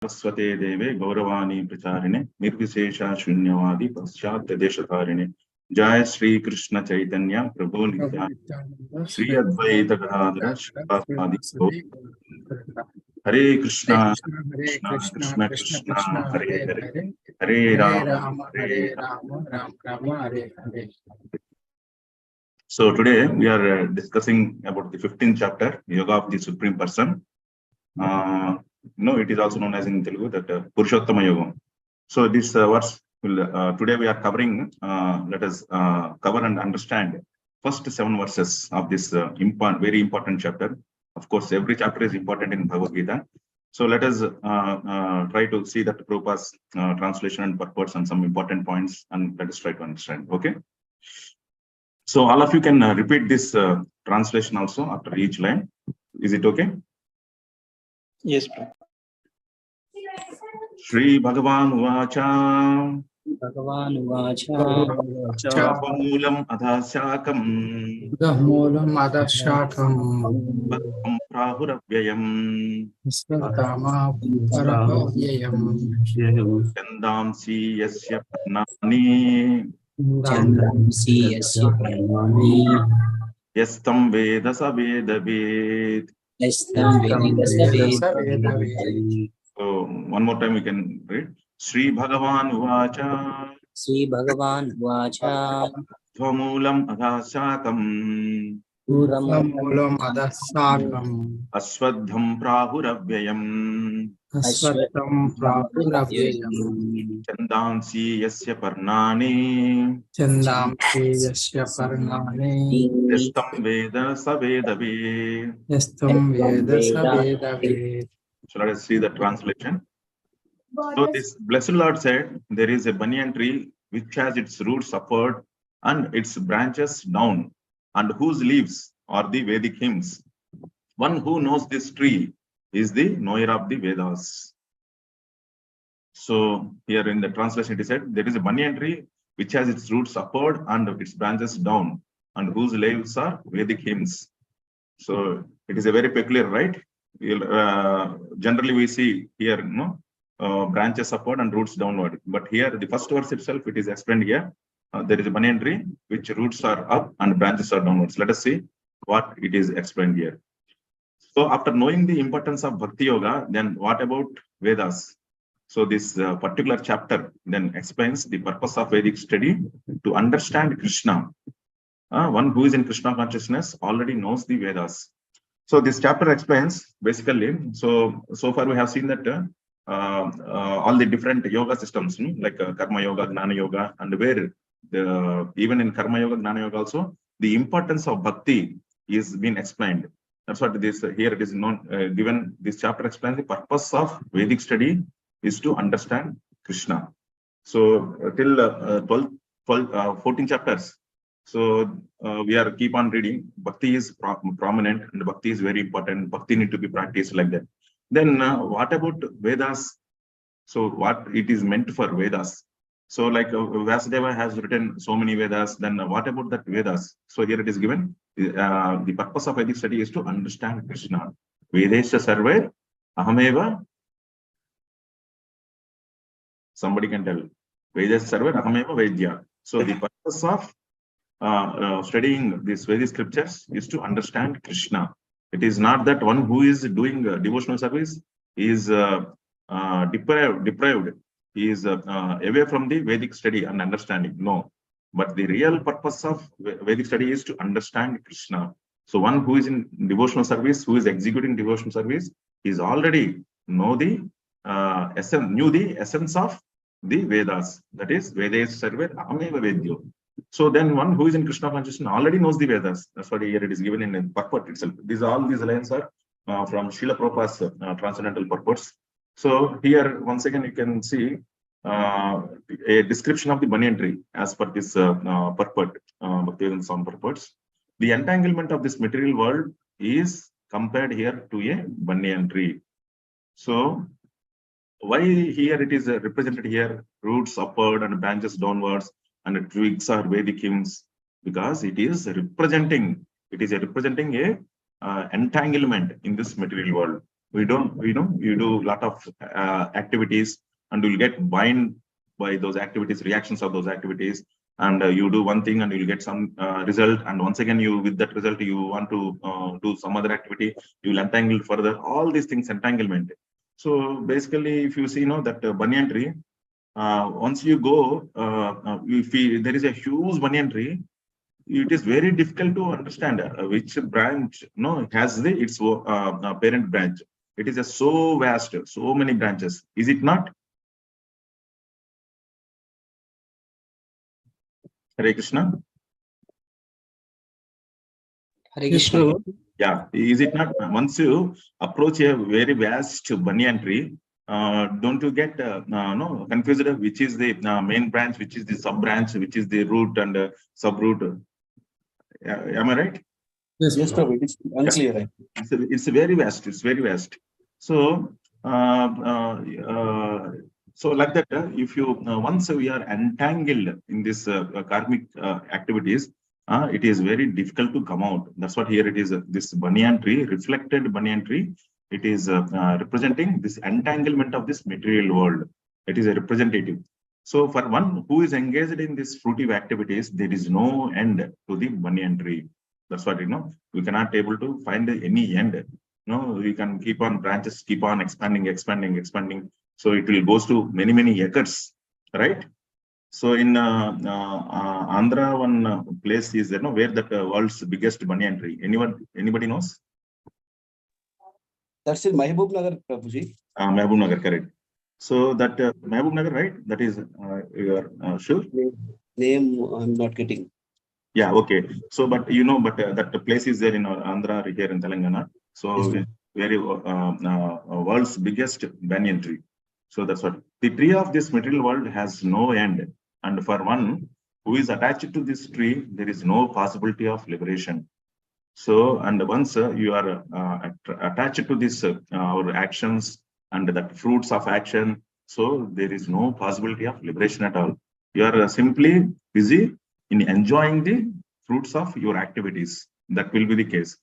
Swate Deve Gauravani Pracharine Nirvishesha Shunyavadi Paschat Deshatharine Jai Sri Krishna Chaitanya Prabhu Nityananda Sri Advaita Gadadhara Srivastadi Hare Krishna Krishna Krishna Hare Hare Hare Rama Hare Rama Hare Hare. So today we are discussing about the 15th chapter, Yoga of the Supreme Person. It is also known as in Telugu that Purushottama Yoga. So this verse will today we are covering. Let us cover and understand first 7 verses of this very important chapter. Of course, every chapter is important in Bhagavad Gita. So let us try to see that Prabhupada's translation and purpose and some important points, and let us try to understand. Okay. So all of you can repeat this translation also after each line. Is it okay? Yes, bro. Shri Bhagavan Uvacha Bhagavan Uvacha Moolam Adhasyakam Moolam Adhasyakam Prahuravyayam Svatama Paravyayam Chandamsi Yasya Parnani Chandamsi Yasya Parnani Yastam Veda Savedabhed. Yastam Veda Savedabhed. So one more time we can read. Shri Bhagavan Uvacha Sri Bhagavan Uvacha Dhvamulam Adhasyakam Moolam Adhasyakam Aswadham Prahuravyayam Asvatam Prahuravyayam Chandansi Yasya Parnani Chandamsi Yasya Parnani Yastam Veda Savedabhed. Yastam Veda Savedabhed. So let us see the translation. So this Blessed Lord said, there is a banyan tree which has its roots upward and its branches down, and whose leaves are the Vedic hymns. One who knows this tree is the knower of the Vedas. So here in the translation it is said, there is a banyan tree which has its roots upward and its branches down, and whose leaves are Vedic hymns. So it is a very peculiar, right? Generally we see here, branches upward and roots downward. But here, the first verse itself, it is explained here. There is a banyan tree which roots are up and branches are downwards. Let us see what it is explained here. So after knowing the importance of Bhakti Yoga, then what about Vedas? So this particular chapter then explains the purpose of Vedic study to understand Krishna. One who is in Krishna consciousness already knows the Vedas. So this chapter explains basically, so far we have seen that all the different yoga systems, like Karma Yoga, Gnana Yoga, and where even in Karma Yoga, Gnana Yoga also, the importance of Bhakti is being explained. That's what this here it is given. This chapter explains the purpose of Vedic study is to understand Krishna. So till 14 chapters. So we are keep on reading. Bhakti is prominent, and Bhakti is very important. Bhakti need to be practiced like that. Then what about Vedas? So what it is meant for Vedas? So like Vasudeva has written so many Vedas. Then what about that Vedas? So here it is given. The purpose of Vedic study is to understand Krishna. Vedesya sarve ahameva. Somebody can tell. Vedesya sarve ahameva vedya. So the purpose of studying these Vedic scriptures is to understand Krishna. It is not that one who is doing devotional service is deprived. He is away from the Vedic study and understanding. No, but the real purpose of Vedic study is to understand Krishna. So one who is in devotional service, who is executing devotional service, is already knew the essence of the Vedas. That is Vedes sarve ahameva vedyo. So then one who is in Krishna consciousness already knows the Vedas. That's why here it is given in the purport itself. All these lines are from Srila Prabhupada's transcendental purports. So here once again you can see a description of the banyan tree as per this purport, Bhaktivedanta Swami purports. The entanglement of this material world is compared here to a banyan tree. So why here it is represented here, roots upward and branches downwards, and the twigs are Vedic hymns, because it is representing a entanglement in this material world. We don't, you do a lot of activities and you'll get bind by those activities, reactions of those activities. And you do one thing and you'll get some result. And once again, you with that result, you want to do some other activity, you'll entangle further. All these things, entanglement. So basically, if you see, that banyan tree, once you go, if there is a huge banyan tree, it is very difficult to understand which branch has its parent branch. It is so vast, so many branches. Is it not? Hare Krishna. Hare Krishna. Yeah, is it not? Once you approach a very vast banyan tree, don't you get confused which is the main branch, which is the sub branch, which is the root and sub root? Am I right? Yes, Prabhu. It's unclear. Right? It's very vast. It's very vast. So, so like that, if you once we are entangled in this karmic activities, it is very difficult to come out. That's what here it is. This banyan tree, reflected banyan tree, it is representing this entanglement of this material world. It is a representative. So for one who is engaged in these fruitive activities, there is no end to the banyan tree. That's what we cannot able to find any end. We can keep on branches, keep on expanding. So it will goes to many acres, right? So in Andhra, one place is where that world's biggest banyan tree. Anybody knows? That's in Mahbub Nagar, Prabhuji. Mahbub Nagar, correct. So that Mahbub Nagar, right? That is you are sure? Name I'm not getting. Yeah, okay. So, but that place is there in Andhra, here in Telangana. So, Yes, very world's biggest banyan tree. So that's what the tree of this material world has no end. And for one who is attached to this tree, there is no possibility of liberation. So, and once you are attached to this our actions and the fruits of action, so there is no possibility of liberation at all. You are simply busy in enjoying the fruits of your activities. That will be the case.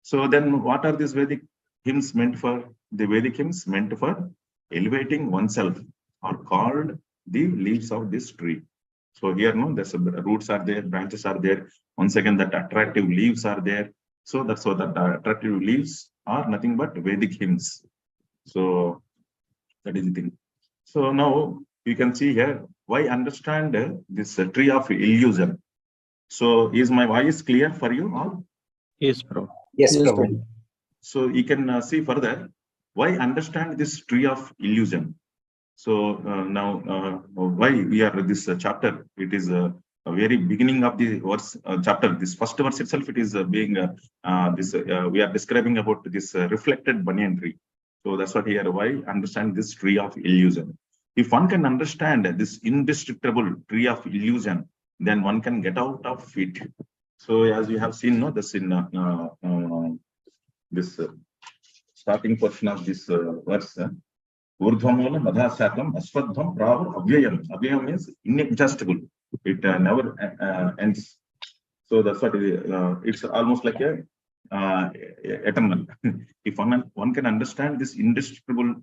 So then what are these Vedic hymns meant for? The Vedic hymns meant for elevating oneself are called the leaves of this tree. So here, there's roots are there, branches are there. Once again, that attractive leaves are there. So that's so that attractive leaves are nothing but Vedic hymns. So that is the thing. So now you can see here, why understand this tree of illusion. So is my voice clear for you all? Yes, Prabhu. Yes, Prabhu. So you can see further, why understand this tree of illusion. So now why we are this chapter, it is a very beginning of the verse chapter. This first verse itself, it is being we are describing about this reflected banyan tree. So that's what here, why understand this tree of illusion. If one can understand this indestructible tree of illusion, then one can get out of it. So as you have seen, this in this starting portion of this verse, Urdhvamola madhasatam aswadham prahu avyayam. Avyayam means inexhaustible. It never ends. So that's what it's almost like a eternal. If one can understand this indestructible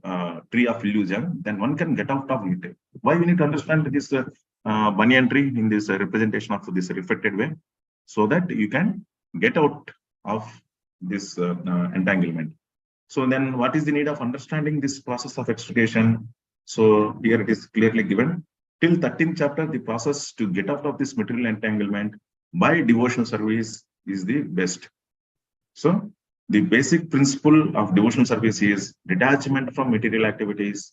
tree of illusion, then one can get out of it. Why we need to understand this banyan tree in this representation of this reflected way, so that you can get out of this entanglement. So then what is the need of understanding this process of extrication? So here it is clearly given. Till 13th chapter, the process to get out of this material entanglement by devotional service is the best. So the basic principle of devotional service is detachment from material activities,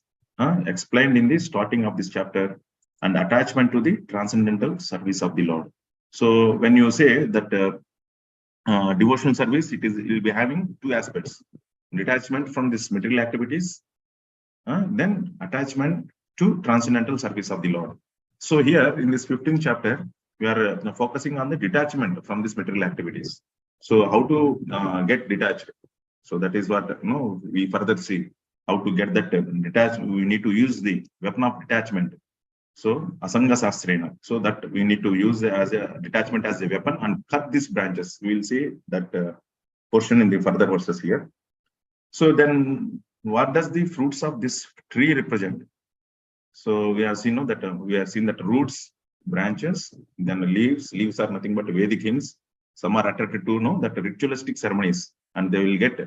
explained in the starting of this chapter, and attachment to the transcendental service of the Lord. So when you say that devotional service, it will be having two aspects: detachment from this material activities, then attachment to transcendental service of the Lord. So here in this 15th chapter, we are focusing on the detachment from these material activities. So how to get detached? So that is what we further see. How to get that detached? We need to use the weapon of detachment. So asanga sastrena. So that we need to use as a detachment as a weapon and cut these branches. We will see that portion in the further verses here. So then what does the fruits of this tree represent? So we have seen that roots, branches, then leaves. Leaves are nothing but Vedic hymns. Some are attracted to that ritualistic ceremonies, and they will get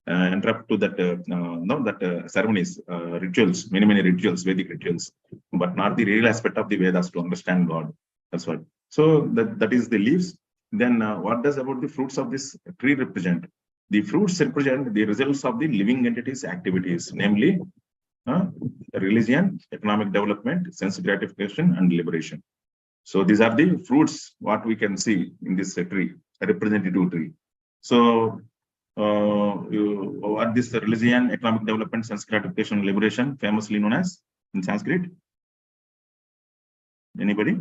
interrupt to that ceremonies, rituals, many rituals, Vedic rituals, but not the real aspect of the Vedas to understand God. That's what. So that is the leaves. Then what does about the fruits of this tree represent? The fruits represent the results of the living entities' activities, namely religion, economic development, sense gratification, and liberation. So these are the fruits what we can see in this tree, a representative tree. So what this religion, economic development, sense gratification, liberation, famously known as in Sanskrit? Anybody?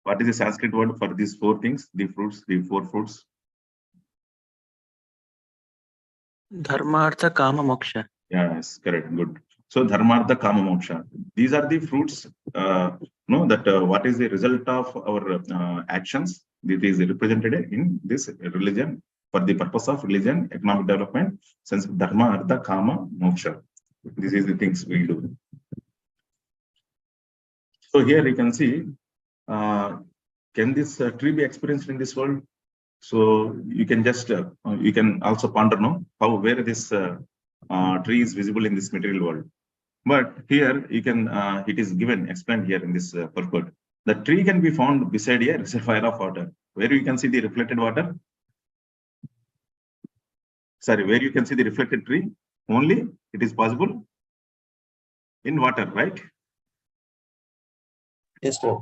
What is the Sanskrit word for these four things? The fruits, the four fruits. Dharma, Artha, Kama, Moksha. Yes, correct. Good. So dharma, artha, kama, moksha. These are the fruits. What is the result of our actions? It is represented in this religion for the purpose of religion, economic development, sense dharma, artha, kama, moksha. This is the things we do. So here you can see, can this tree be experienced in this world? So you can just you can also ponder where this tree is visible in this material world. But here you can it is given explained here in this purport. The tree can be found beside a reservoir of water, where you can see the reflected water. Sorry, where you can see the reflected tree. Only it is possible in water, right? Yes, sir.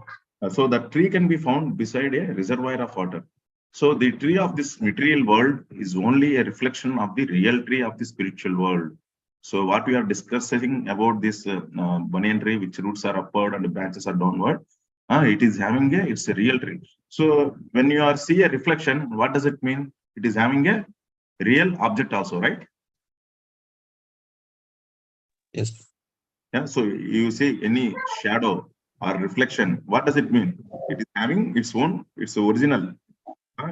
So the tree can be found beside a reservoir of water. So the tree of this material world is only a reflection of the real tree of the spiritual world. So what we are discussing about this banyan tree, which roots are upward and the branches are downward, it is having it's a real tree. So when you see a reflection, what does it mean? It is having a real object also, right? Yes. Yeah. So you see any shadow or reflection, what does it mean? It is having its own, its original,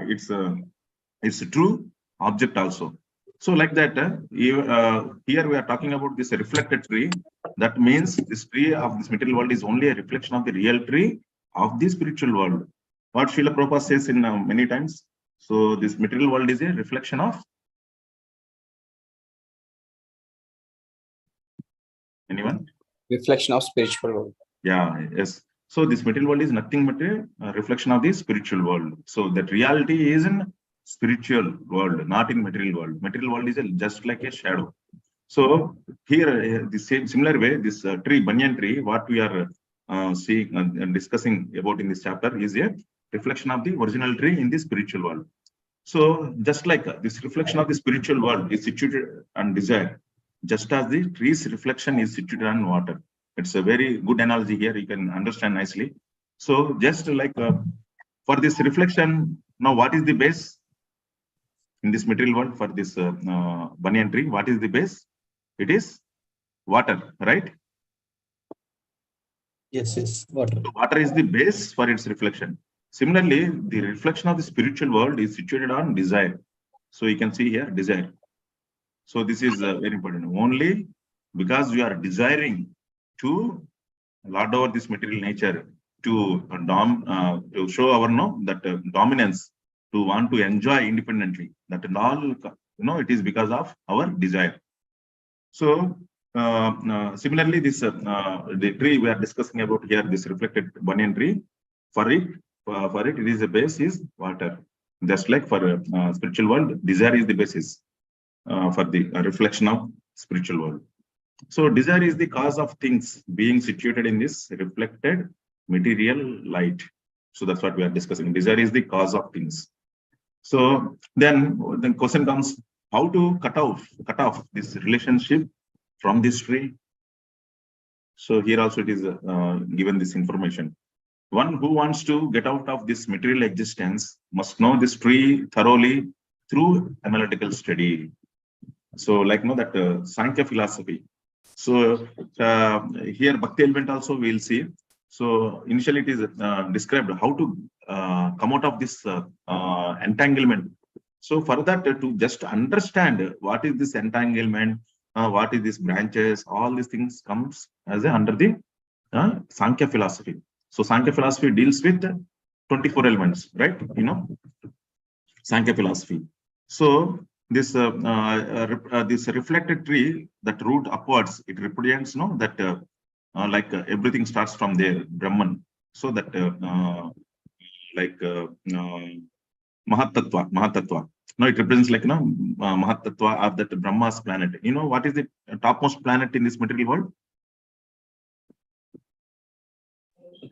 it's a true object also. So like that, here we are talking about this reflected tree. That means this tree of this material world is only a reflection of the real tree of the spiritual world. What Srila Prabhupada says in many times. So this material world is a reflection of anyone? Reflection of spiritual world. Yeah, yes. So this material world is nothing but a reflection of the spiritual world. So that reality is in spiritual world, not in material world. Material world is just like a shadow. So here, the same similar way, this tree, banyan tree, what we are seeing and discussing about in this chapter is a reflection of the original tree in the spiritual world. So just like this reflection of the spiritual world is situated on desire, just as the tree's reflection is situated on water. It's a very good analogy here. You can understand nicely. So just like for this reflection, now what is the base in this material world for this banyan tree? What is the base? It is water, right? Yes, yes, water. So water is the base for its reflection. Similarly, the reflection of the spiritual world is situated on desire. So you can see here desire. So this is very important. Only because we are desiring to lord over this material nature, to show our dominance, to want to enjoy independently. That and all, it is because of our desire. So similarly, this the tree we are discussing about here, this reflected banyan tree, for it is the base is water. Just like for spiritual world, desire is the basis for the reflection of spiritual world. So desire is the cause of things being situated in this reflected material light. So that's what we are discussing. Desire is the cause of things. So then the question comes, how to cut off this relationship from this tree? So here also it is given this information. One who wants to get out of this material existence must know this tree thoroughly through analytical study. So like that Sankhya philosophy. So here Bhakti element also we'll see. So initially it is described how to come out of this entanglement. So for that, to just understand what is this entanglement, what is this branches, all these things comes as under the Sankhya philosophy. So Sankhya philosophy deals with 24 elements, right? Sankhya philosophy. So this this reflected tree, that root upwards, it represents that everything starts from there, Brahman. So that Mahatattva. No, it represents Mahatattva of that Brahma's planet. What is the topmost planet in this material world?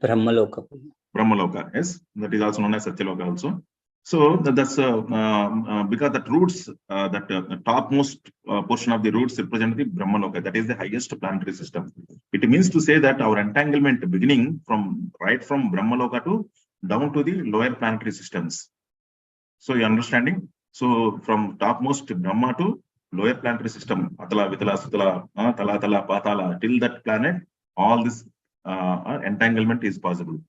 Brahmaloka. Brahmaloka, yes. That is also known as Satyaloka also. So that's because that roots, that topmost portion of the roots represent the Brahmaloka. That is the highest planetary system. It means to say that our entanglement beginning from Brahmaloka to down to the lower planetary systems. So you understanding? So from topmost Brahma to lower planetary system, Atala, Vitala, Sutala, Tala, Tala, Patala, till that planet, all this entanglement is possible.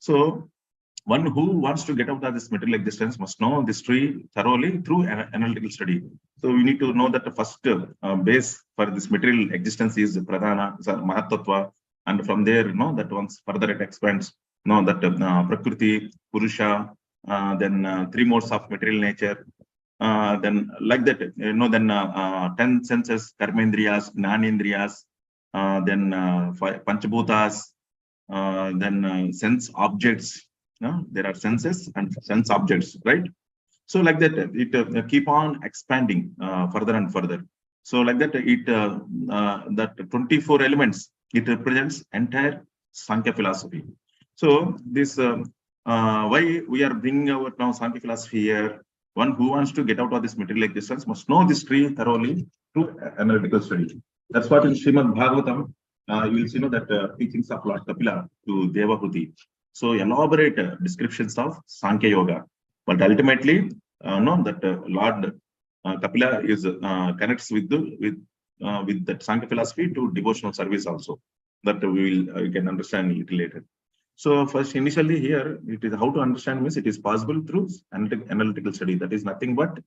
So one who wants to get out of this material existence must know this tree thoroughly through an analytical study. So we need to know that the first base for this material existence is Pradhana, Mahatattva, and from there, that once further it expands, that Prakriti, Purusha, then 3 modes of material nature, then like that, then 10 senses, Karmendriyas, Gnanendriyas, then Panchabhutas, then sense objects. There are senses and sense objects, right? So like that, it keep on expanding further and further. So like that, that 24 elements, it represents entire Sankhya philosophy. So this why we are bringing out now Sankhya philosophy here. One who wants to get out of this material existence must know this tree thoroughly through analytical study. That's what in Śrīmad-Bhāgavatam you will see that teachings of Lord Kapila to Devahuti. So elaborate descriptions of Sankhya Yoga, but ultimately, that Lord Kapila is connects with that Sankhya philosophy to devotional service also. That we can understand a little later. So first, initially here, it is how to understand means it is possible through analytical study. That is nothing but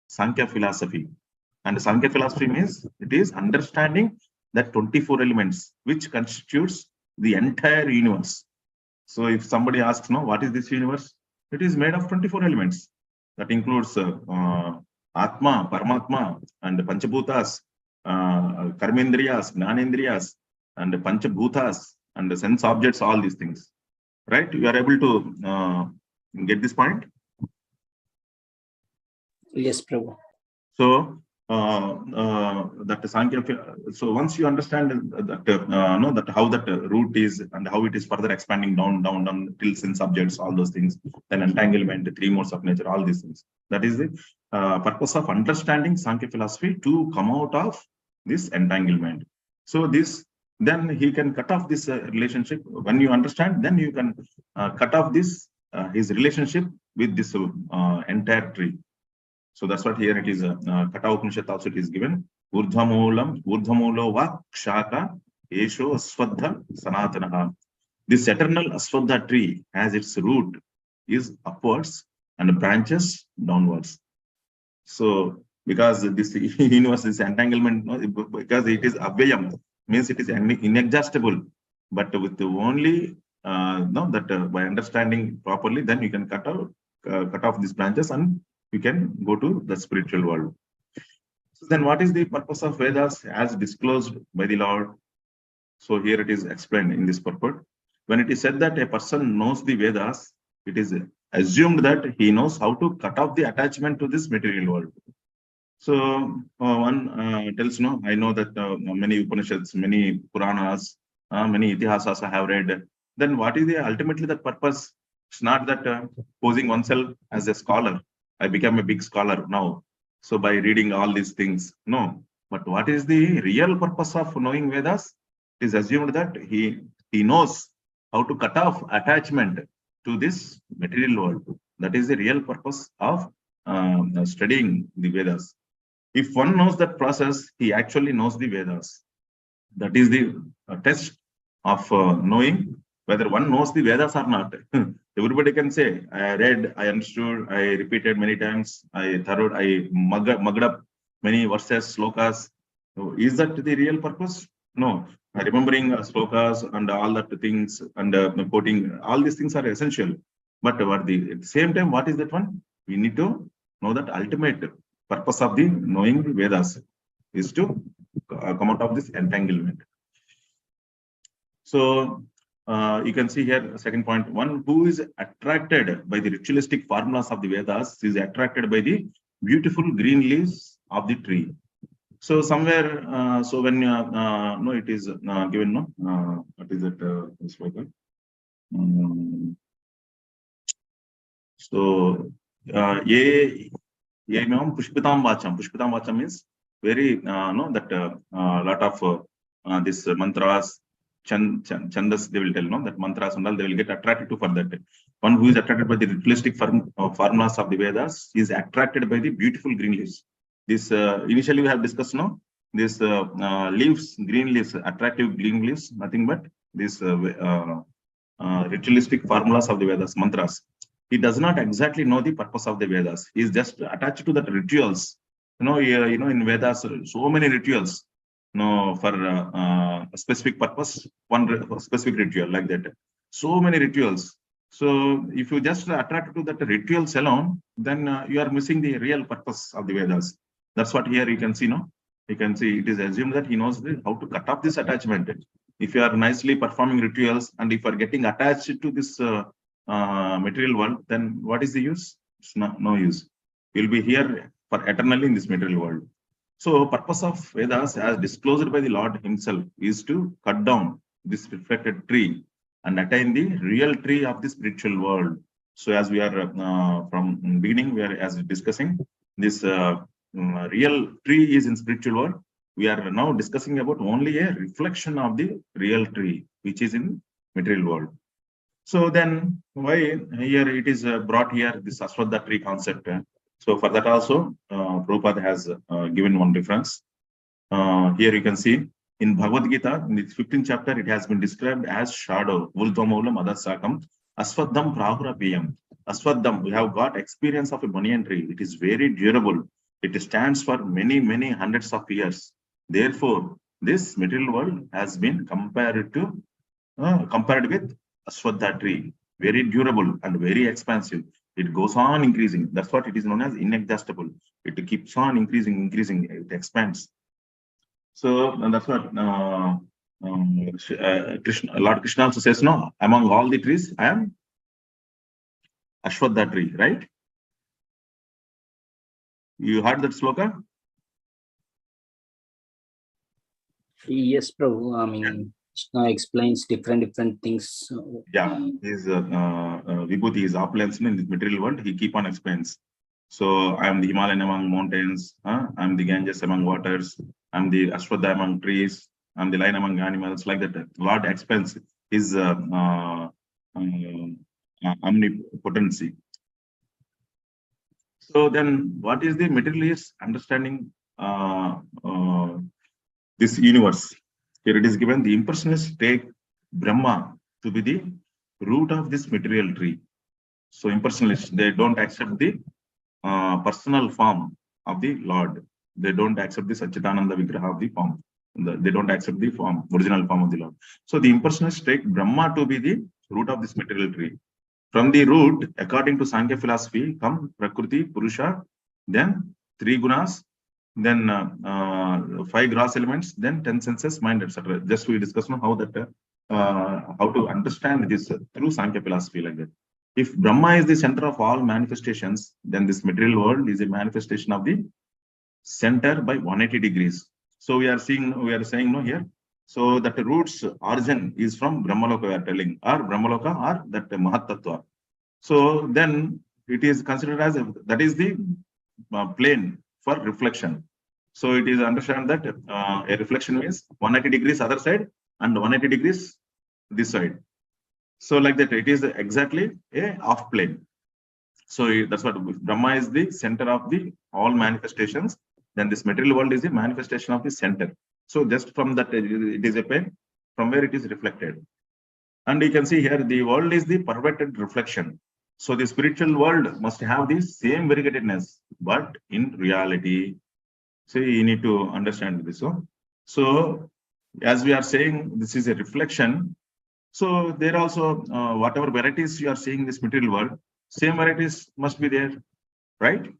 Sankhya philosophy, and Sankhya philosophy means it is understanding that 24 elements which constitutes the entire universe. So if somebody asks, what is this universe? It is made of 24 elements. That includes Atma, Paramatma, and Panchabhutas, Karmendriyas, Gnanendriyas, and Panchabhutas, and the sense objects, all these things. Right? You are able to get this point? Yes, Prabhu. So that Sankhya. So once you understand that that how that root is and how it is further expanding down till sense objects, all those things, then entanglement, the 3 modes of nature, all these things. That is the purpose of understanding Sankhya philosophy, to come out of this entanglement. So this, then he can cut off this relationship. When you understand, then you can cut off this his relationship with this entire tree. So that's what here it is. Kata Upanishad also it is given. Urdhamulo va kshaka esho aswadha sanatana. This eternal aswadha tree has its root is upwards and branches downwards. So because this universe is entanglement, because it is avyayam, means it is inexhaustible. But with the only by understanding properly, then you can cut off these branches and you can go to the spiritual world. So then what is the purpose of Vedas as disclosed by the Lord? So here it is explained in this purport. When it is said that a person knows the Vedas, it is assumed that he knows how to cut off the attachment to this material world. So one tells, I know that many Upanishads, many Puranas, many Itihasas I have read. Then what is ultimately the purpose? It's not that posing oneself as a scholar. I became a big scholar now. So by reading all these things, no. But what is the real purpose of knowing Vedas? It is assumed that he knows how to cut off attachment to this material world. That is the real purpose of studying the Vedas. If one knows that process, he actually knows the Vedas. That is the test of knowing whether one knows the Vedas or not. Everybody can say, I read, I understood, I repeated many times, I mugged up many verses, slokas. So is that the real purpose? No. Remembering slokas and all that things and quoting, all these things are essential. But at the same time, what is that one? We need to know that ultimate purpose of the knowing the Vedas is to come out of this entanglement. So you can see here, second point, one who is attracted by the ritualistic formulas of the Vedas is attracted by the beautiful green leaves of the tree. So somewhere, so when no, it is given, no, what is it? So ye ma'am pushpitam vacham means very no, that lot of this mantras, chandas, they will tell, no, that mantras and all, they will get attracted to for that. One who is attracted by the ritualistic formulas of the Vedas is attracted by the beautiful green leaves. This initially we have discussed, no, this leaves, green leaves, attractive green leaves, nothing but this ritualistic formulas of the Vedas, mantras. He does not exactly know the purpose of the Vedas. He is just attached to the rituals. In Vedas, so many rituals, for a specific purpose, one specific ritual like that. So many rituals. So if you just attract to that rituals alone, then you are missing the real purpose of the Vedas. That's what here you can see, no? You can see it is assumed that he knows how to cut off this attachment. If you are nicely performing rituals and if you are getting attached to this material world, then what is the use? It's no use. You'll be here for eternally in this material world. So purpose of Vedas as disclosed by the Lord himself is to cut down this reflected tree and attain the real tree of the spiritual world. So as we are from beginning, we are as discussing this real tree is in spiritual world. We are now discussing about only a reflection of the real tree, which is in material world. So then why here it is brought here, this Ashwadha tree concept. So for that also, Prabhupada has given one reference. Here you can see in Bhagavad Gita, in the 15th chapter, it has been described as shadow, Uldvamaulam Adasakam, Aswadham Prahurapiyam. Aswadham, we have got experience of a banyan tree. It is very durable. It stands for many, many hundreds of years. Therefore, this material world has been compared with Ashwadha tree, very durable and very expansive. It goes on increasing. That's what it is known as inexhaustible. It keeps on increasing, it expands. So that's what Lord Krishna also says, no, among all the trees, I am Ashwadha tree, right? You heard that sloka? Yes, Prabhu. I mean, Krishna explains different things. Yeah, his Vibhuti, his opulence in this material world, he keep on explains. So I am the Himalayan among mountains, I am the Ganges among waters, I am the Ashwadha among trees, I am the lion among animals, like that. Lord explains his omnipotency. So then what is the materialist understanding this universe? Here it is given, the impersonalists take Brahma to be the root of this material tree. So impersonalists, they don't accept the personal form of the Lord. They don't accept the Satchitananda Vigraha of the form. They don't accept the form, original form of the Lord. So the impersonalists take Brahma to be the root of this material tree. From the root, according to Sankhya philosophy, come Prakriti, Purusha, then 3 gunas, then 5 gross elements, then 10 senses, mind, etc. Just we discuss now how that how to understand this through Sankhya philosophy, like that. If Brahma is the center of all manifestations, then this material world is a manifestation of the center by 180 degrees. So we are saying no here. So that the root's origin is from Brahmaloka, we are telling, or Brahmaloka, or that Mahat Tattva. So then it is considered as that is the plane for reflection. So it is understand that a reflection means 180 degrees other side and 180 degrees this side. So like that, it is exactly a off plane. So that's what Brahma is the center of the all manifestations. Then this material world is the manifestation of the center. So just from that, it is a plane from where it is reflected. And you can see here, the world is the perverted reflection. So the spiritual world must have the same variegatedness, but in reality, so you need to understand this. So as we are saying, this is a reflection. So there also, whatever varieties you are seeing in this material world, same varieties must be there, right?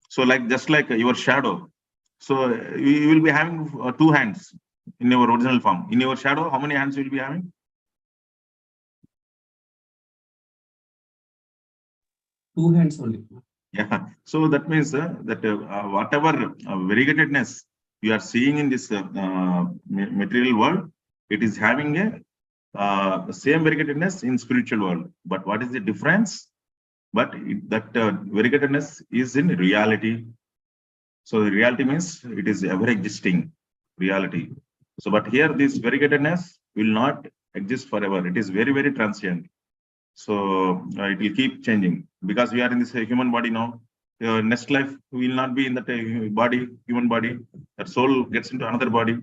So like, just like your shadow. So you will be having 2 hands in your original form. In your shadow, how many hands will you be having? 2 hands only. Yeah. So that means that whatever variegatedness you are seeing in this material world, it is having a same variegatedness in spiritual world. But what is the difference? But that variegatedness is in reality. So the reality means it is ever existing reality. So, but here this variegatedness will not exist forever. It is very, very transient. So it will keep changing because we are in this human body now. Next life will not be in that body, human body. That soul gets into another body.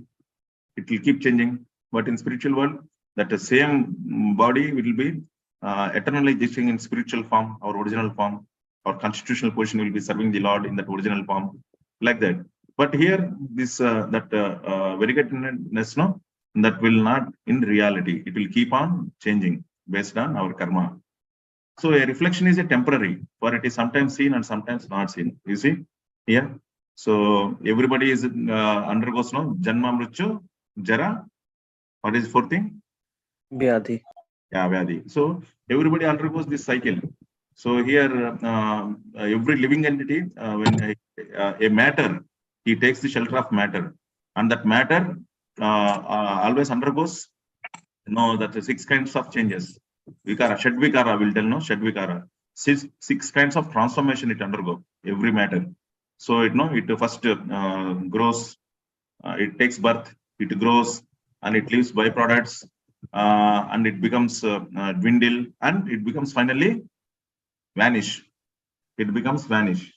It will keep changing. But in spiritual world, that the same body will be eternally existing in spiritual form, our original form. Our constitutional position will be serving the Lord in that original form, like that. But here, this variegatedness, no, that will not in reality. It will keep on changing based on our karma. So a reflection is a temporary, for it is sometimes seen and sometimes not seen. You see here. So everybody is undergoes no janma mrityu jara. What is 4th thing? Vyadhi. Yeah, vyadhi. So everybody undergoes this cycle. So here, every living entity, when a matter, he takes the shelter of matter, and that matter always undergoes, that 6 kinds of changes. Vikara, Shadvikara will tell, no, Shadvikara. Six kinds of transformation it undergo, every matter. So it first grows, it takes birth, it grows, and it leaves byproducts, and it becomes dwindle, and it becomes finally vanish. It becomes vanish.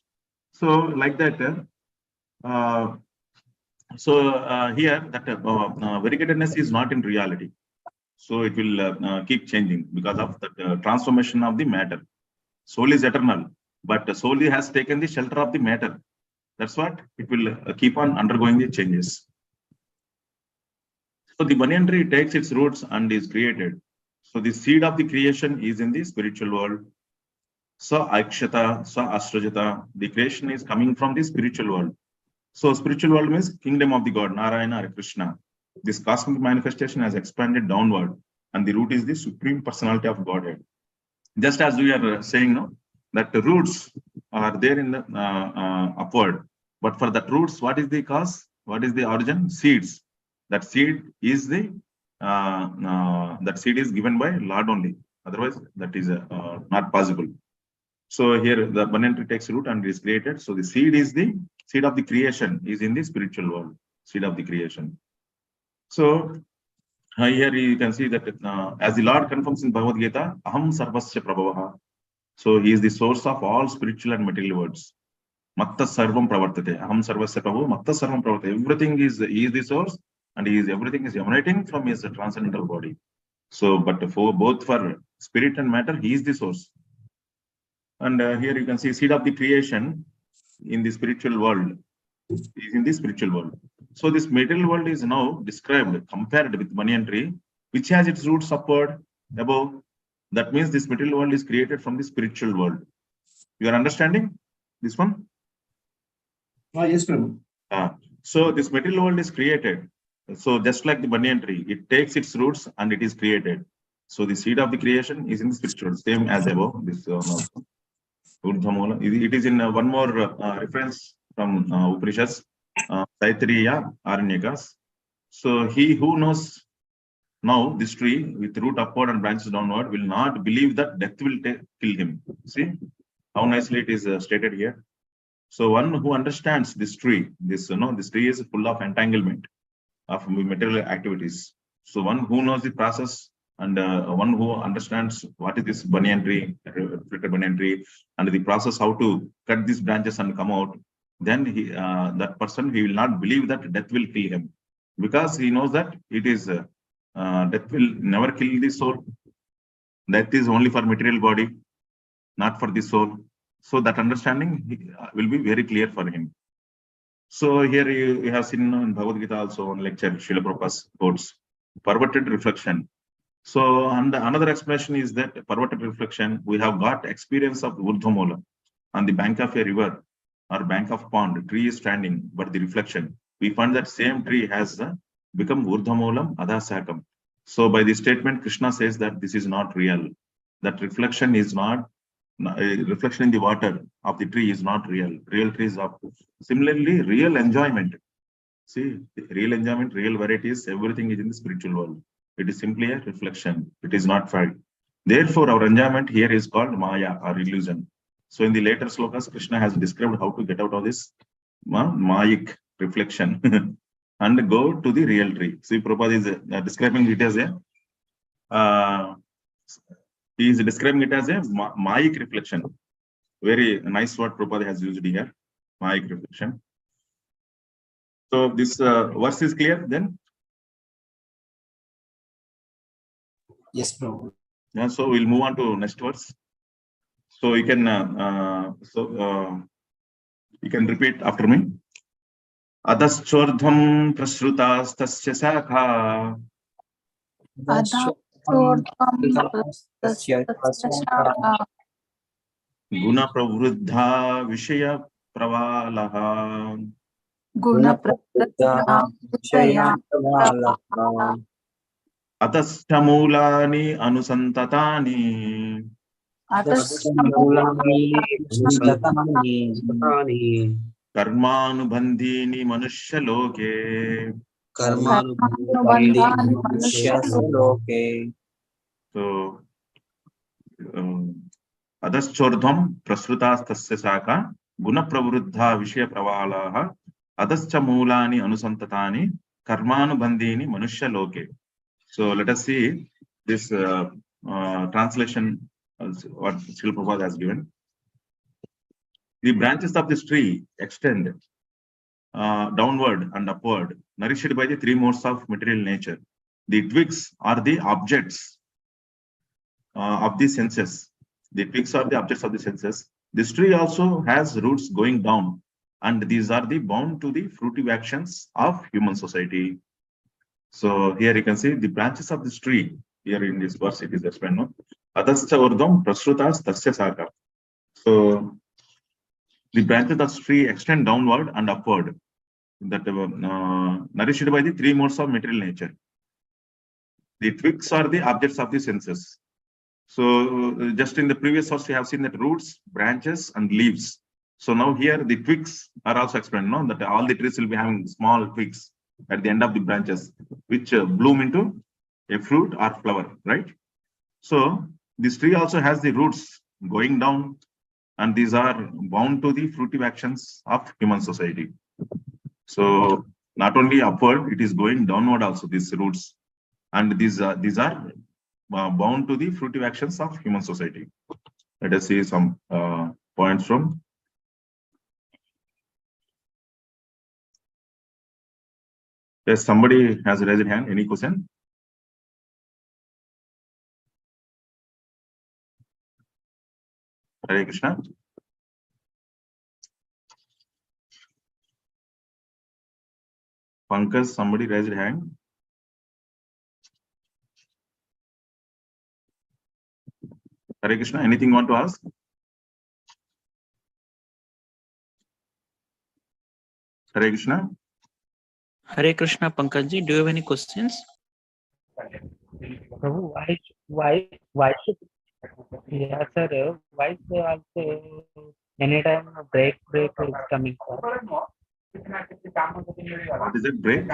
So like that. Here that variegatedness is not in reality. So it will keep changing because of the transformation of the matter. Soul is eternal, but the soul has taken the shelter of the matter. That's what it will keep on undergoing the changes. So the banyan tree takes its roots and is created. So the seed of the creation is in the spiritual world. Sa Akshata, Sa Astrajata. The creation is coming from the spiritual world. So spiritual world means kingdom of the God, Narayana, Hare Krishna. This cosmic manifestation has expanded downward, and the root is the supreme personality of Godhead. Just as we are saying now, that the roots are there in the upward, but for that roots, what is the cause? What is the origin? Seeds. That seed is the that seed is given by Lord only. Otherwise, that is not possible. So here the banyan tree takes root and is created. So the seed is the seed of the creation is in the spiritual world. Seed of the creation. So here you can see that as the Lord confirms in Bhagavad Gita, Aham Sarvasya Prabhavaha. So he is the source of all spiritual and material worlds. Matta Sarvam Pravartate. Aham Sarvasya Prabhu. Matta Sarvam Pravartate. Everything he is the source, and everything is emanating from his transcendental body. So, but for both for spirit and matter, he is the source. And here you can see seed of the creation in the spiritual world. Is in the spiritual world. So this material world is now described, compared with banyan tree, which has its roots upward, above. That means this material world is created from the spiritual world. You are understanding this one? Yes, Prabhu. So this material world is created. So just like the banyan tree, it takes its roots and it is created. So the seed of the creation is in the spiritual, same as above. This it is in one more reference from Upanishads, Taittiriya Aranyakas. So he who knows now this tree with root upward and branches downward will not believe that death will kill him. See how nicely it is stated here. So one who understands this tree, this tree is full of entanglement of material activities. So one who knows the process and one who understands what is this banyan tree, banyan tree, and the process how to cut these branches and come out, then that person, he will not believe that death will kill him, because he knows that it is death will never kill the soul. Death is only for material body, not for the soul. So that understanding will be very clear for him. So here you have seen in Bhagavad Gita also one lecture, Srila Prabhupada quotes, perverted reflection. So and another explanation is that perverted reflection, we have got experience of Urdhvamola on the bank of a river or bank of pond, tree is standing, but the reflection, we find that same tree has become Urdhvamolam Adhasakam. So by this statement, Krishna says that this is not real. That reflection is not, reflection in the water of the tree is not real. Real trees are similarly real enjoyment. See, real enjoyment, real varieties, everything is in the spiritual world. It is simply a reflection. It is not fact. Therefore, our enjoyment here is called Maya or illusion. So in the later slokas, Krishna has described how to get out of this Mayic reflection and go to the real tree. See, Prabhupada is describing it as a he is describing it as a Mayic reflection. Very nice word Prabhupada has used here, Mayic reflection. So this verse is clear then? Yes, Prabhu. Yeah, so we'll move on to next verse. So you can repeat after me. Adaschordham prasrutastasya sakha guna pravruddha vishaya pravalaha atastamulani anusantatani karmanubandhini manushya loke. So Adaschordham prasrutastasya saka guna pravruddha vishaya pravalaha adascha mulani anusantatani karmanubandhini manushya loke. So let us see this translation what Srila Prabhupada has given. The branches of this tree extend downward and upward, nourished by the three modes of material nature. The twigs are the objects of the senses. The twigs are the objects of the senses. This tree also has roots going down, and these are the bound to the fruitive actions of human society. So here you can see the branches of this tree. Here in this verse it is explained. No? Adascha urdham prasrutas tasya saka. So the branches of this tree extend downward and upward, that nourished by the three modes of material nature. The twigs are the objects of the senses. So just in the previous verse, we have seen that roots, branches, and leaves. So now here the twigs are also explained, no? That all the trees will be having small twigs at the end of the branches, which bloom into a fruit or flower, right? So this tree also has the roots going down, and these are bound to the fruitive actions of human society. So not only upward, it is going downward also, these roots, and these are bound to the fruitive actions of human society. Let us see some points from. Yes, somebody has raised a hand. Any question? Hare Krishna. Pankaj, somebody raised a hand. Hare Krishna, anything you want to ask? Hare Krishna. Hare Krishna, Pankajji, do you have any questions? Prabhu, why should, yeah, sir, why they also anytime break is coming, sir? What is it, break?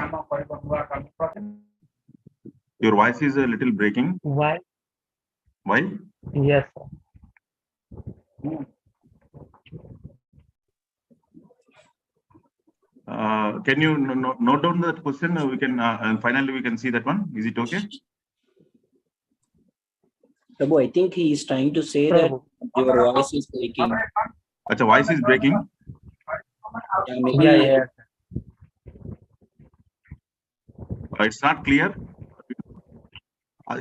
Your voice is a little breaking. Why? Why? Yes, sir. Can you note down that question? We can and finally we can see that one. Is it okay? Prabhu, I think he is trying to say Prabhu. that your voice is breaking. Achha, voice is breaking. Yeah, maybe Yeah. It's not clear.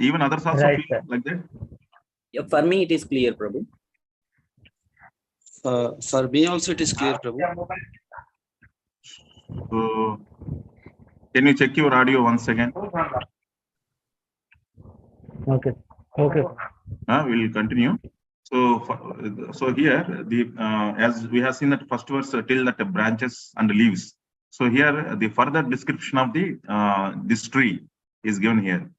Even others also Right, feel sir. like that. Yeah, for me, it is clear, Prabhu. For me also it is clear, Prabhu. So, can you check your audio once again? Okay. Okay. We'll continue. So, so here, as we have seen that first verse till that branches and leaves. So here, the further description of the this tree is given here.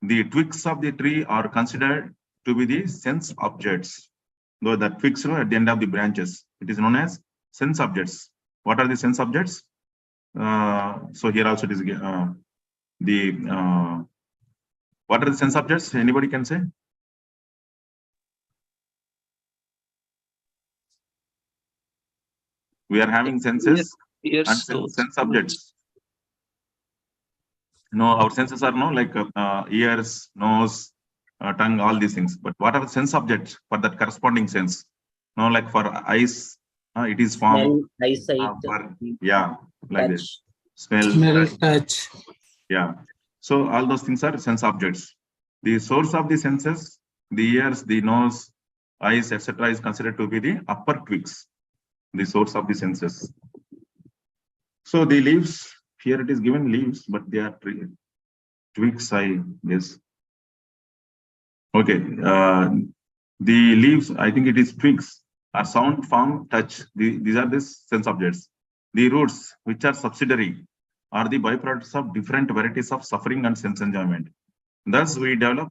The twigs of the tree are considered to be the sense objects. Though the twigs are at the end of the branches, it is known as sense objects. What are the sense objects? So here also it is what are the sense objects? Anybody can say? We are having senses Ears, and sense objects. No, our senses are no like ears, nose, tongue, all these things. But what are the sense objects for that corresponding sense? No, like for eyes, it is Smell, form. eyesight, Yeah, like this. touch. Smell, Smell, touch. yeah. So all those things are sense objects. The source of the senses, the ears, the nose, eyes, etc., is considered to be the upper twigs, the source of the senses. So the leaves, here it is given leaves, but they are twigs, I guess. Okay, the leaves, I think it is twigs, are sound, form, touch. These are the sense objects. The roots, which are subsidiary, are the byproducts of different varieties of suffering and sense enjoyment. Thus we develop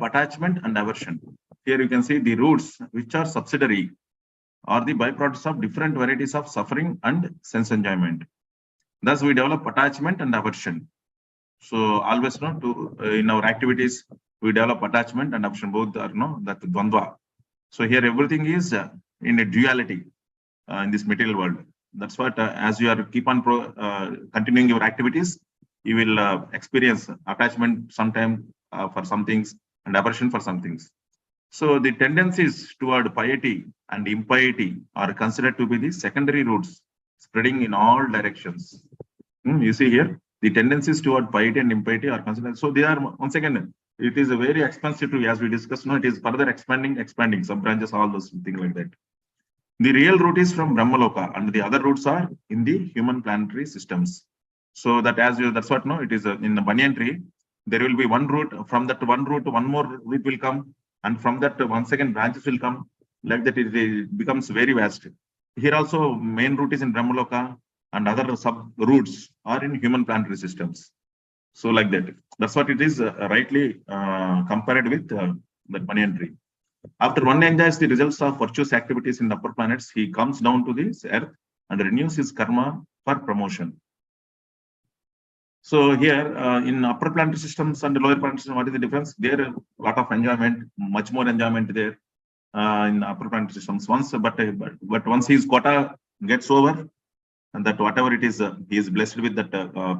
attachment and aversion. Here you can see the roots, which are subsidiary, are the byproducts of different varieties of suffering and sense enjoyment. Thus we develop attachment and aversion. So always know in our activities we develop attachment and aversion, both are that dvandva. So here everything is in a duality in this material world. That's what as you are keep on continuing your activities, you will experience attachment sometime for some things and aversion for some things. So the tendencies toward piety and impiety are considered to be the secondary roots spreading in all directions. You see here, the tendencies toward piety and impiety are considered. So they are, once again, it is a very expensive to, as we discussed, it is further expanding sub branches, all those things like that. The real root is from Brahmaloka, and the other roots are in the human planetary systems. So that that's what it is in the banyan tree. There will be one root. From that one root, one more root will come, and from that once again branches will come. Like that, it becomes very vast. Here also, main root is in Brahmaloka, and other sub roots are in human planetary systems. So like that. That's what it is rightly compared with that banyan tree. After one enjoys the results of virtuous activities in the upper planets, he comes down to this earth and renews his karma for promotion. So here in upper planetary systems and lower planetary systems, what is the difference? There a lot of enjoyment, much more enjoyment there in upper planetary systems. But once his quota gets over, and that whatever it is, he is blessed with that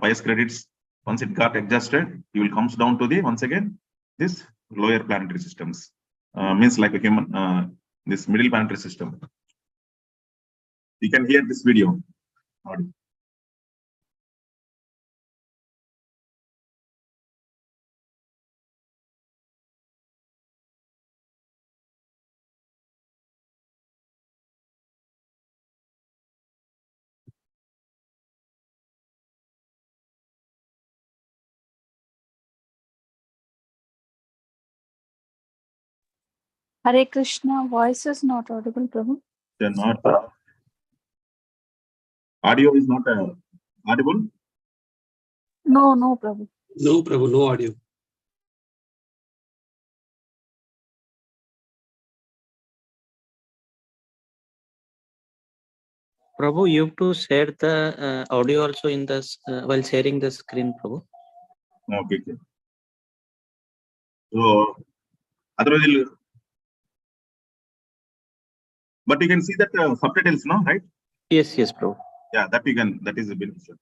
pious credits. Once it got adjusted, he will comes down to the once again this lower planetary systems. Means like a human, this middle planetary system. You can hear this video. Hare Krishna, voice is not audible, Prabhu. They're not. Audio is not audible. No, no, Prabhu. No, Prabhu, no audio. Prabhu, you have to share the audio also in this while sharing the screen, Prabhu. Okay. So otherwise, but you can see that subtitles, no, right? Yes, yes, Prabhu. Yeah, that you can. That is a benefit.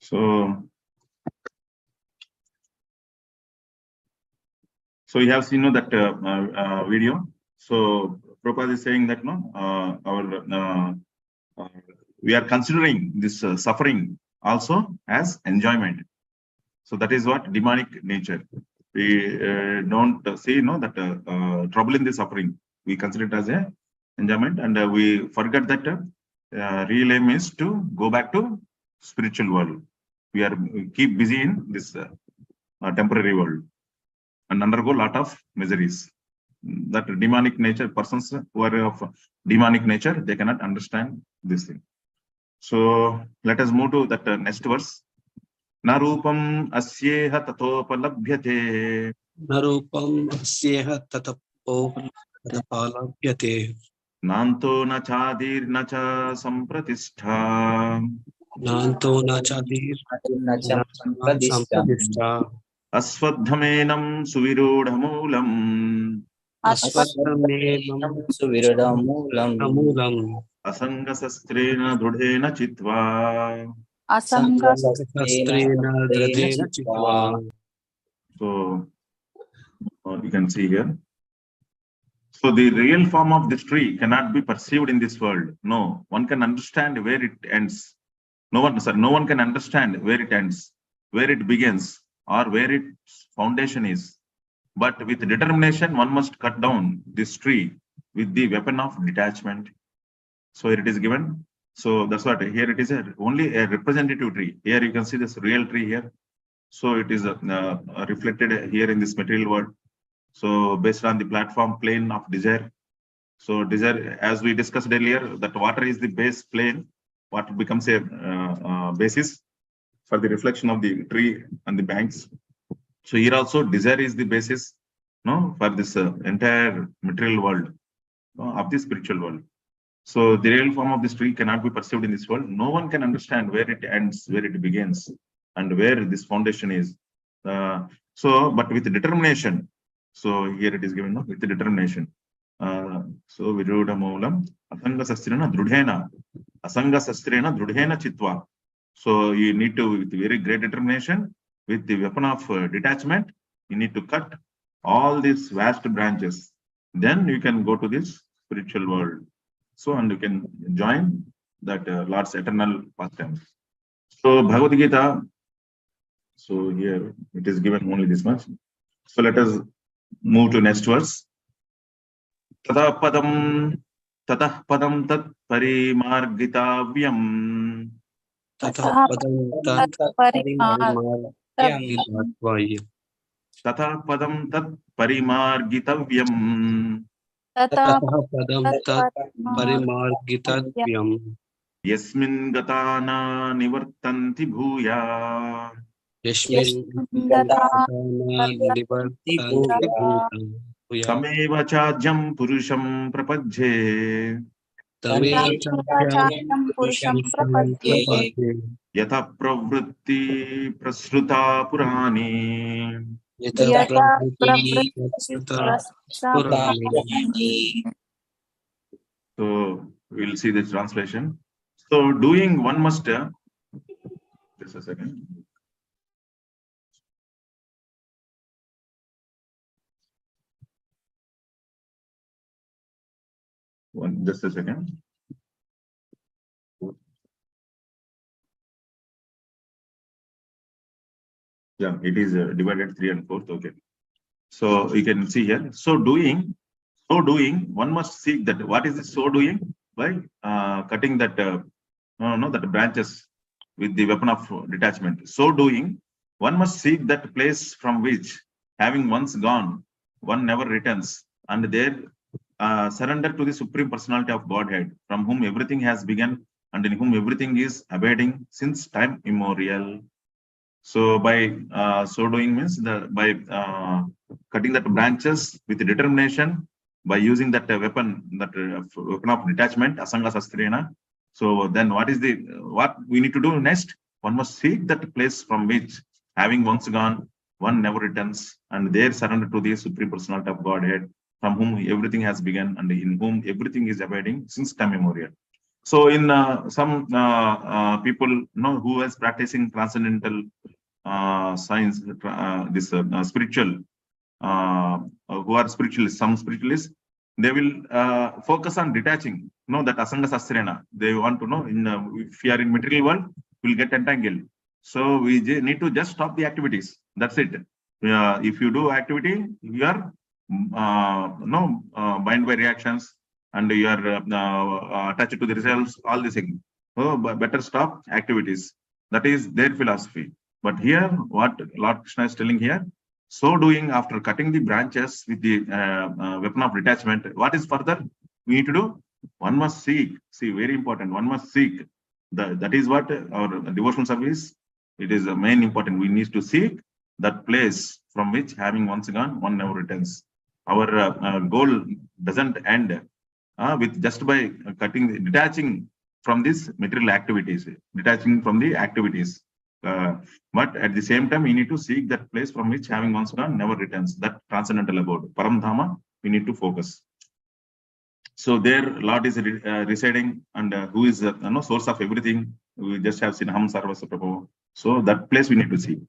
So you have seen that video. So Prabhupada is saying that we are considering this suffering also as enjoyment. So that is what demonic nature. We don't see that trouble in the suffering. We consider it as a enjoyment, and we forget that real aim is to go back to spiritual world. We keep busy in this temporary world and undergo a lot of miseries. That demonic nature, persons who are of demonic nature, they cannot understand this thing. So let us move to that next verse. Narupam asyeha tatopalabhyate. Narupam asyeha tatapalabhyate. Nanto na chadir na cha sampratistha. Nanto na chadir na sampradishta. Aswadhamenam suvirodhamulam. Aswadhamenam suvirodhamulam. Asanga sastrena dhrudhena chitva. Sastrena dhrudhena chitva. So you can see here. So the real form of this tree cannot be perceived in this world. No, one can understand where it ends. No one can understand where it ends, where it begins, or where its foundation is. But with determination, one must cut down this tree with the weapon of detachment. So here it is given. So that's what here it is only a representative tree. Here you can see this real tree here. So it is reflected here in this material world. So based on the platform plane of desire. So desire, as we discussed earlier, that water is the base plane. Water becomes a basis for the reflection of the tree and the banks. So here also desire is the basis, for this entire material world of the spiritual world. So the real form of this tree cannot be perceived in this world. No one can understand where it ends, where it begins, and where this foundation is. But with determination. So here it is given with the determination. So viruda moolam asanga sastrena drudhena chitva. So you need to, with very great determination, with the weapon of detachment, you need to cut all these vast branches. Then you can go to this spiritual world. So and you can join that Lord's eternal pastimes. So Bhagavad Gita. So here it is given only this much. So let us move to next verse. Tatah padam tat parimargitavyam. Tatah padam tat parimargitavyam. Tatah padam tat parimargitavyam. Tatah padam tat parimargitavyam. Yasmin gatana nivartanti bhuya. Yasmin gatana nivartanti bhuya. Tameva chadyam purusham prapajye. Tameva chadyam purusham prapajye. Yatha pravritti prasruta purani. Yatha pravritti prasruta purani. So we'll see the translation. So doing one must. Just a second. Just a second. Yeah, it is divided 3 and 4. Okay. So you can see here. So doing, one must seek that. What is this so doing? By cutting that that branches with the weapon of detachment. So doing, one must seek that place from which, having once gone, one never returns, and there surrender to the Supreme Personality of Godhead, from whom everything has begun and in whom everything is abiding since time immemorial. So by so doing means by cutting that branches with determination, by using that weapon of detachment, asanga sastrena. So then what we need to do next? One must seek that place from which, having once gone, one never returns, and there surrender to the Supreme Personality of Godhead, from whom everything has begun and in whom everything is abiding since time immemorial. So in some people who is practicing transcendental science, this spiritual, who are spiritualists, some spiritualists, they will focus on detaching. That asanga sasrena. They want to know if you are in material world, we'll get entangled. So we need to just stop the activities. That's it. If you do activity, you are bind by reactions, and you are attached to the results. All these things. So better stop activities. That is their philosophy. But here, what Lord Krishna is telling here, so doing, after cutting the branches with the weapon of detachment, what is further we need to do? One must seek. See, very important. One must seek. That is what our devotional service. It is the main important. We need to seek that place from which, having once gone, one never returns. Our goal doesn't end with just by detaching from these material activities, detaching from the activities. But at the same time, we need to seek that place from which, having once gone, never returns. That transcendental abode, Paramdhama, we need to focus. So there, Lord is residing, and who is source of everything. We just have seen Ham Sarvasa Prabhu. So that place we need to see.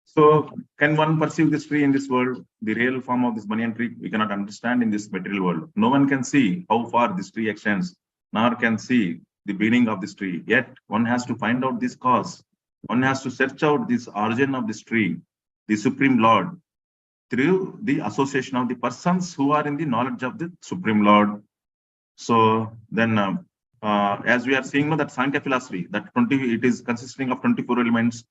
So can one perceive this tree in this world? The real form of this banyan tree we cannot understand in this material world. No one can see how far this tree extends, nor can see the beginning of this tree. Yet one has to find out this cause. One has to search out this origin of this tree, the Supreme Lord, through the association of the persons who are in the knowledge of the Supreme Lord. So then, as we are seeing that Sankhya philosophy, that it is consisting of 24 elements,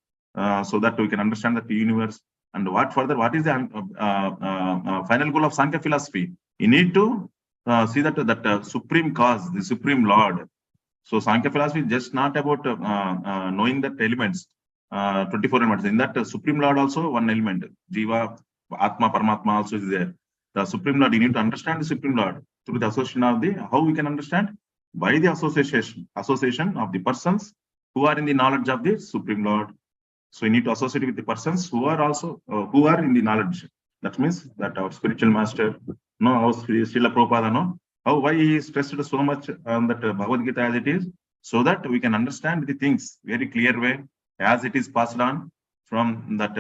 so that we can understand the universe. And what further? What is the final goal of Sankhya philosophy? You need to see that supreme cause, the Supreme Lord. So Sankhya philosophy is just not about knowing that elements, 24 elements. In that Supreme Lord also one element, Jiva, Atma, Paramatma also is there. The Supreme Lord, you need to understand the Supreme Lord through the association of the, how we can understand? By the association of the persons who are in the knowledge of the Supreme Lord. So you need to associate with the persons who are also, who are in the knowledge. That means that our spiritual master, our Srila Prabhupada, why he is stressed so much on that Bhagavad Gita as it is, so that we can understand the things very clear way, as it is passed on from that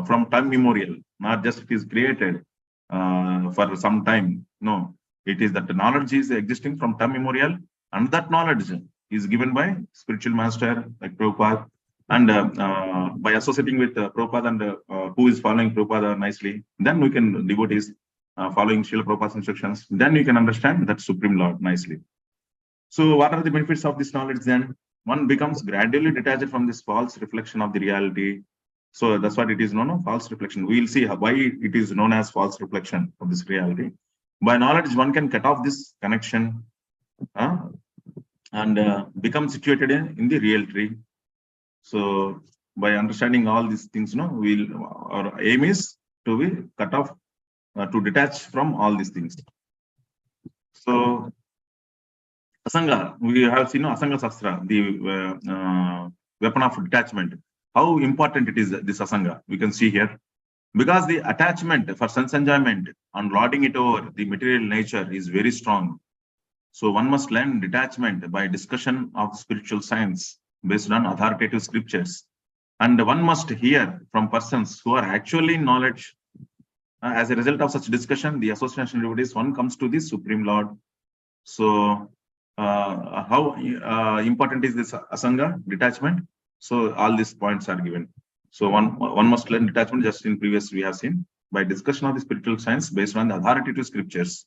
from time memorial, not just it is created for some time. No, it is that the knowledge is existing from time memorial, and that knowledge is given by spiritual master like Prabhupada, and by associating with Prabhupada and who is following Prabhupada nicely, then we can devotees following Srila Prabhupada's instructions, then you can understand that Supreme Lord nicely. So what are the benefits of this knowledge then? One becomes gradually detached from this false reflection of the reality. So that's what it is known as false reflection. We will see why it is known as false reflection of this reality. By knowledge, one can cut off this connection and become situated in the real tree. So by understanding all these things, our aim is to be cut off, to detach from all these things. So Asanga, we have seen Asanga Sastra, the weapon of detachment. How important it is, this Asanga, we can see here. Because the attachment for sense enjoyment and lording it over the material nature is very strong. So one must learn detachment by discussion of spiritual science based on authoritative scriptures. And one must hear from persons who are actually in knowledge. As a result of such discussion, the association devotees, one comes to the Supreme Lord. So how important is this Asanga, detachment? So all these points are given. So one must learn detachment, just in previous we have seen, by discussion of the spiritual science based on the authoritative scriptures.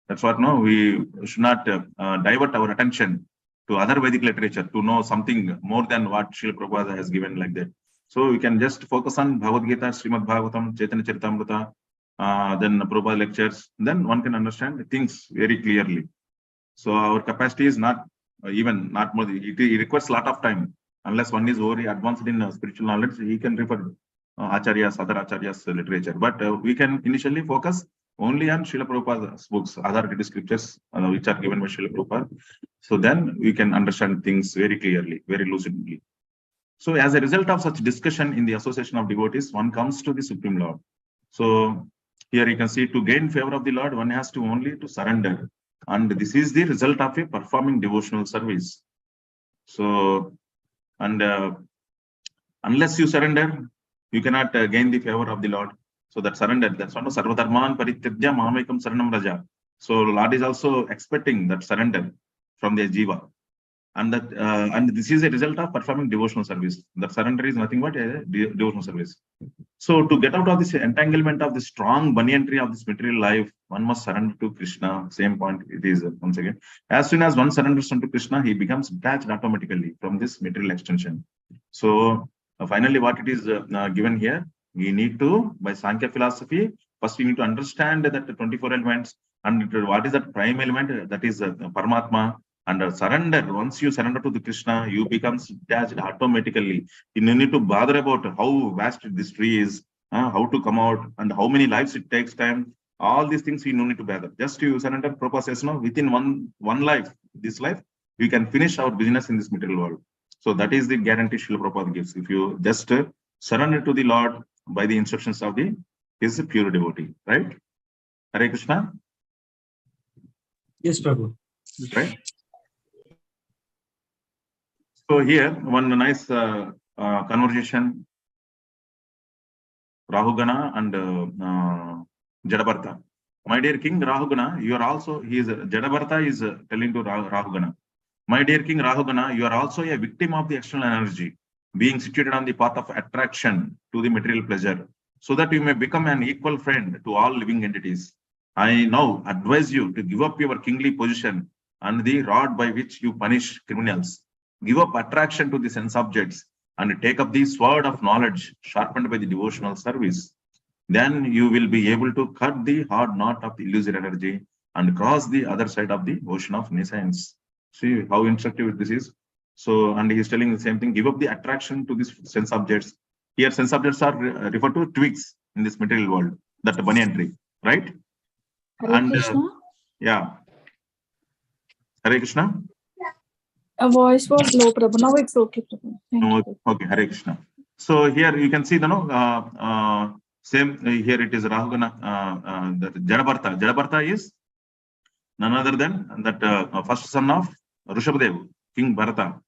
That's what we should not divert our attention to other Vedic literature to know something more than what Srila Prabhupada has given like that. So we can just focus on Bhagavad Gita, Śrīmad-Bhāgavatam, Chaitanya Charitamrita, then Prabhupada lectures, then one can understand things very clearly. So our capacity is not not more, it requires a lot of time. Unless one is very advanced in spiritual knowledge, he can refer other acharyas literature. But we can initially focus only on Srila Prabhupada's books, authoritative scriptures which are given by Srila Prabhupada. So then we can understand things very clearly, very lucidly. So as a result of such discussion in the association of devotees, one comes to the Supreme Lord. So here you can see, to gain favor of the Lord, one has to only to surrender And this is the result of a performing devotional service. So, and unless you surrender, you cannot gain the favor of the Lord. So that surrender, that's one of Sarvadharman Parityajya Mamekam Saranam Raja. So Lord is also expecting that surrender from the Jiva. And that and this is a result of performing devotional service. That surrender is nothing but a devotional service. So to get out of this entanglement of the strong banyan tree of this material life, one must surrender to Krishna. Same point it is once again. As soon as one surrenders to Krishna, he becomes detached automatically from this material extension. So finally, what it is given here, we need to, by Sankhya philosophy, first we need to understand that the 24 elements and what is that prime element, that is Paramatma. And surrender, once you surrender to the Krishna, you becomes detached automatically. You need to bother about how vast this tree is, how to come out, and how many lives it takes time. All these things you no need to bother. Just you surrender. Prabhupada says, no, within one life, this life, we can finish our business in this material world. So that is the guarantee Srila Prabhupada gives. If you just surrender to the Lord by the instructions of his pure devotee, right? Hare Krishna. Yes, Prabhu. Right. So here, one nice conversation, Rahugana and Jadabartha. My dear King Rahugana, you are also, Jadabartha is telling to Rahugana, my dear King Rahugana, you are also a victim of the external energy, being situated on the path of attraction to the material pleasure, so that you may become an equal friend to all living entities. I now advise you to give up your kingly position and the rod by which you punish criminals. Give up attraction to the sense objects and take up the sword of knowledge sharpened by the devotional service. Then you will be able to cut the hard knot of the illusory energy and cross the other side of the ocean of nescience. See how instructive this is. So, and he is telling the same thing, give up the attraction to these sense objects. Here, sense objects are referred to twigs in this material world, that banyan tree, right? Hare And Krishna. yeah. Hare Krishna. A voice was low, Prabhu. Now it's okay, Prabhu. Thank you. Okay, Hare Krishna. So here you can see the same here it is Rahugana, that Jadabartha. Jadabartha is none other than that first son of Rishabhadev, King Bharata.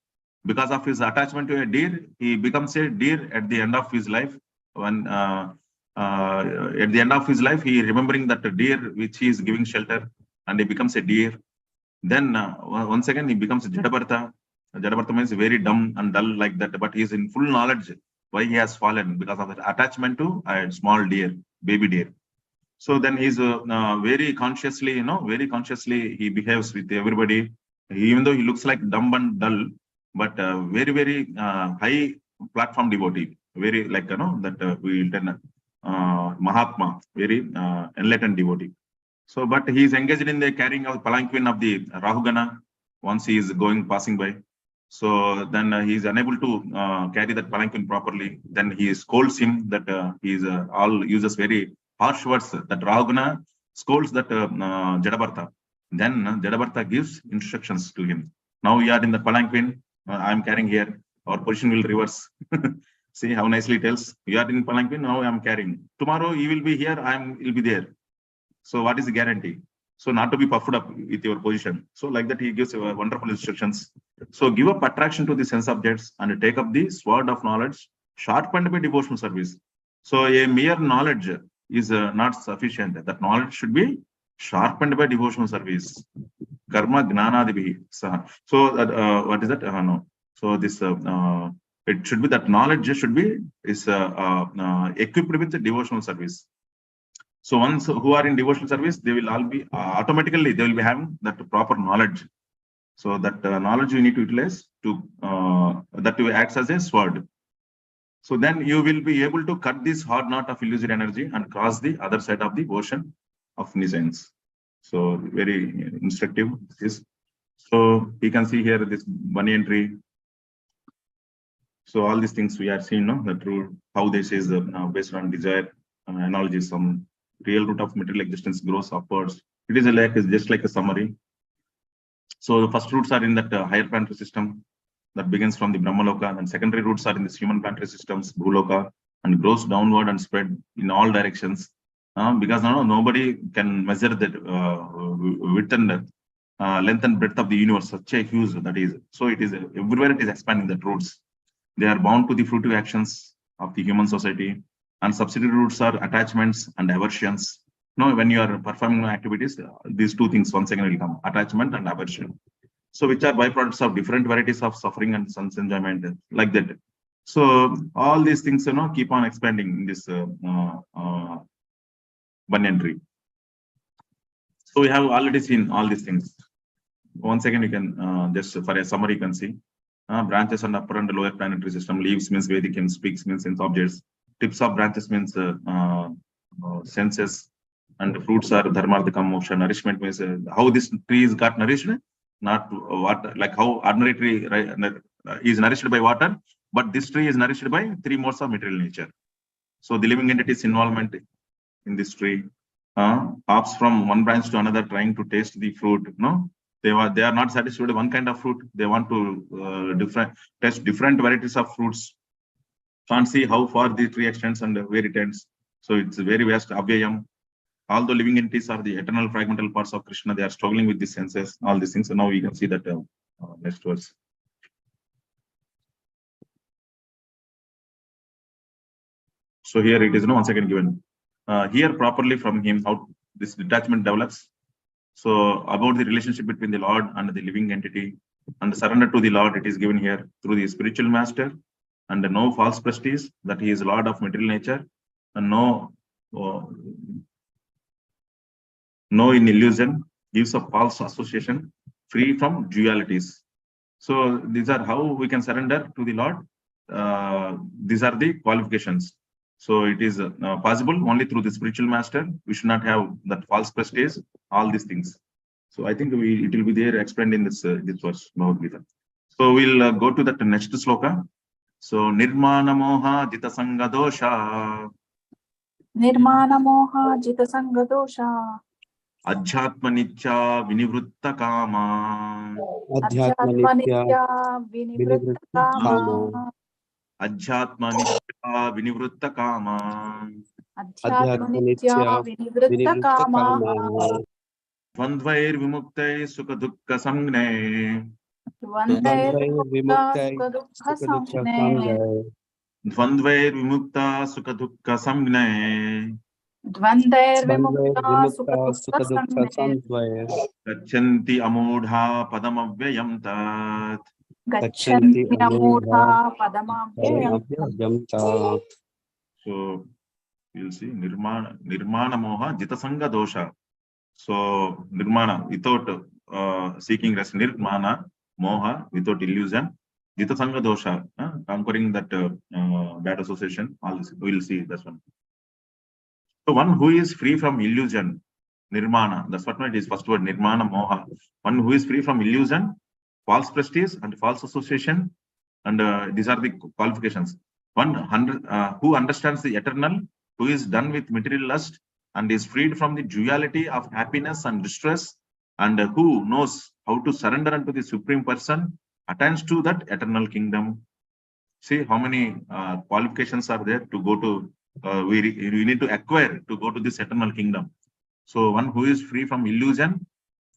Because of his attachment to a deer, he becomes a deer at the end of his life. When at the end of his life, he remembering that deer which he is giving shelter, and he becomes a deer. Then once again he becomes Jadabartha. Jadabartha means very dumb and dull like that, but he is in full knowledge why he has fallen, because of that attachment to a small deer, baby deer. So then he's very consciously, very consciously he behaves with everybody, even though he looks like dumb and dull, but very, very high platform devotee, very like, that we tell Mahatma, very enlightened devotee. So, but he is engaged in the carrying of palanquin of the Rahugana once he is passing by. So then he is unable to carry that palanquin properly. Then he scolds him that he is all uses very harsh words. That Rahugana scolds that Jadabartha. Then Jadabartha gives instructions to him. Now you are in the palanquin. I am carrying here. Our position will reverse. See how nicely it tells. You are in palanquin. Now I am carrying. Tomorrow you will be here. Will be there. So what is the guarantee? So not to be puffed up with your position. So like that he gives wonderful instructions. So give up attraction to the sense objects and take up the sword of knowledge sharpened by devotional service. So a mere knowledge is not sufficient. That knowledge should be sharpened by devotional service. Karma gnanadibhi. So what is that? No. So this it should be that knowledge should be equipped with the devotional service. So once who are in devotional service, they will all be automatically, they will be having that proper knowledge. So that knowledge you need to utilize to that acts as a sword. So then you will be able to cut this hard knot of illusory energy and cross the other side of the ocean of nescience. So very instructive. So you can see here this banyan tree. So all these things we are seeing, the true how this is based on desire analogy. Some real root of material existence grows upwards. It is just like a summary. So the first roots are in that higher planetary system that begins from the Brahmaloka, and secondary roots are in this human planetary systems, Bhuloka, and grows downward and spread in all directions. Because nobody can measure that width and length and breadth of the universe, such a huge that is. So it is everywhere it is expanding the roots. They are bound to the fruitive actions of the human society, and subsidiary roots are attachments and aversions. No, when you are performing activities, these two things once again will come: attachment and aversion. So which are byproducts of different varieties of suffering and sense enjoyment, like that. So all these things, keep on expanding in this banyan tree. So we have already seen all these things. Once again, you can just for a summary, you can see branches and upper and lower planetary system. Leaves means Vedic, and speaks means sense objects. Tips of branches means senses, and fruits are dharma, the moksha. Nourishment means how this tree is got nourished, not water, like how ordinary tree is nourished by water, but this tree is nourished by three modes of material nature. So the living entity's involvement in this tree hops from one branch to another, trying to taste the fruit. No, they are not satisfied with one kind of fruit. They want to test different varieties of fruits. Can't see how far the tree extends and where it ends. So it's very vast, avyayam. Although living entities are the eternal fragmental parts of Krishna, they are struggling with the senses, all these things. So now we can see that next verse. So here it is once again given. Here properly from him how this detachment develops. So about the relationship between the Lord and the living entity and the surrender to the Lord, it is given here through the spiritual master, and no false prestige that he is Lord of material nature, and no in illusion, gives up false association, free from dualities. So these are how we can surrender to the Lord. These are the qualifications. So it is possible only through the spiritual master. We should not have that false prestige, all these things. So I think it will be there explained in this verse, Bhagavad Gita. So we'll go to that next sloka. So Nirmana Moha Jita Sangha Dosha. Nirmana Moha Jita Sangha Dosha. Adhyatma Nitya Vinivritta Kama. Adhyatma Nitya Vinivritta Kama. Adhyatma Nitya Vinivritta Kama. Adhyatma Nitya Vinivritta Kama. Dvandvair Vimuktai Sukha Dukkha Samgne. Dvandvair Vimukta Sukha Dukkha Samgne. Dvandvair Vimukta Sukha Dukkha Samgne. Dvandvair Vimukta Sukha Dukkha Samgne. Gachanti Amudha Padamavyayam Tat. Gachanti Amudha Padamavyayam. So you'll see Nirmana Moha Jita Sangha Dosha. So Nirmana without seeking rest, Nirmana Moha without illusion, Jita Sangha Dosha, conquering that bad association. All this we'll see this one. So one who is free from illusion, Nirmana, that's what it is, first word, Nirmana Moha. One who is free from illusion, false prestige and false association, and these are the qualifications. One who understands the eternal, who is done with material lust and is freed from the duality of happiness and distress, and who knows how to surrender unto the Supreme Person, attains to that eternal kingdom. See how many qualifications are there to go to, we need to acquire to go to this eternal kingdom. So one who is free from illusion,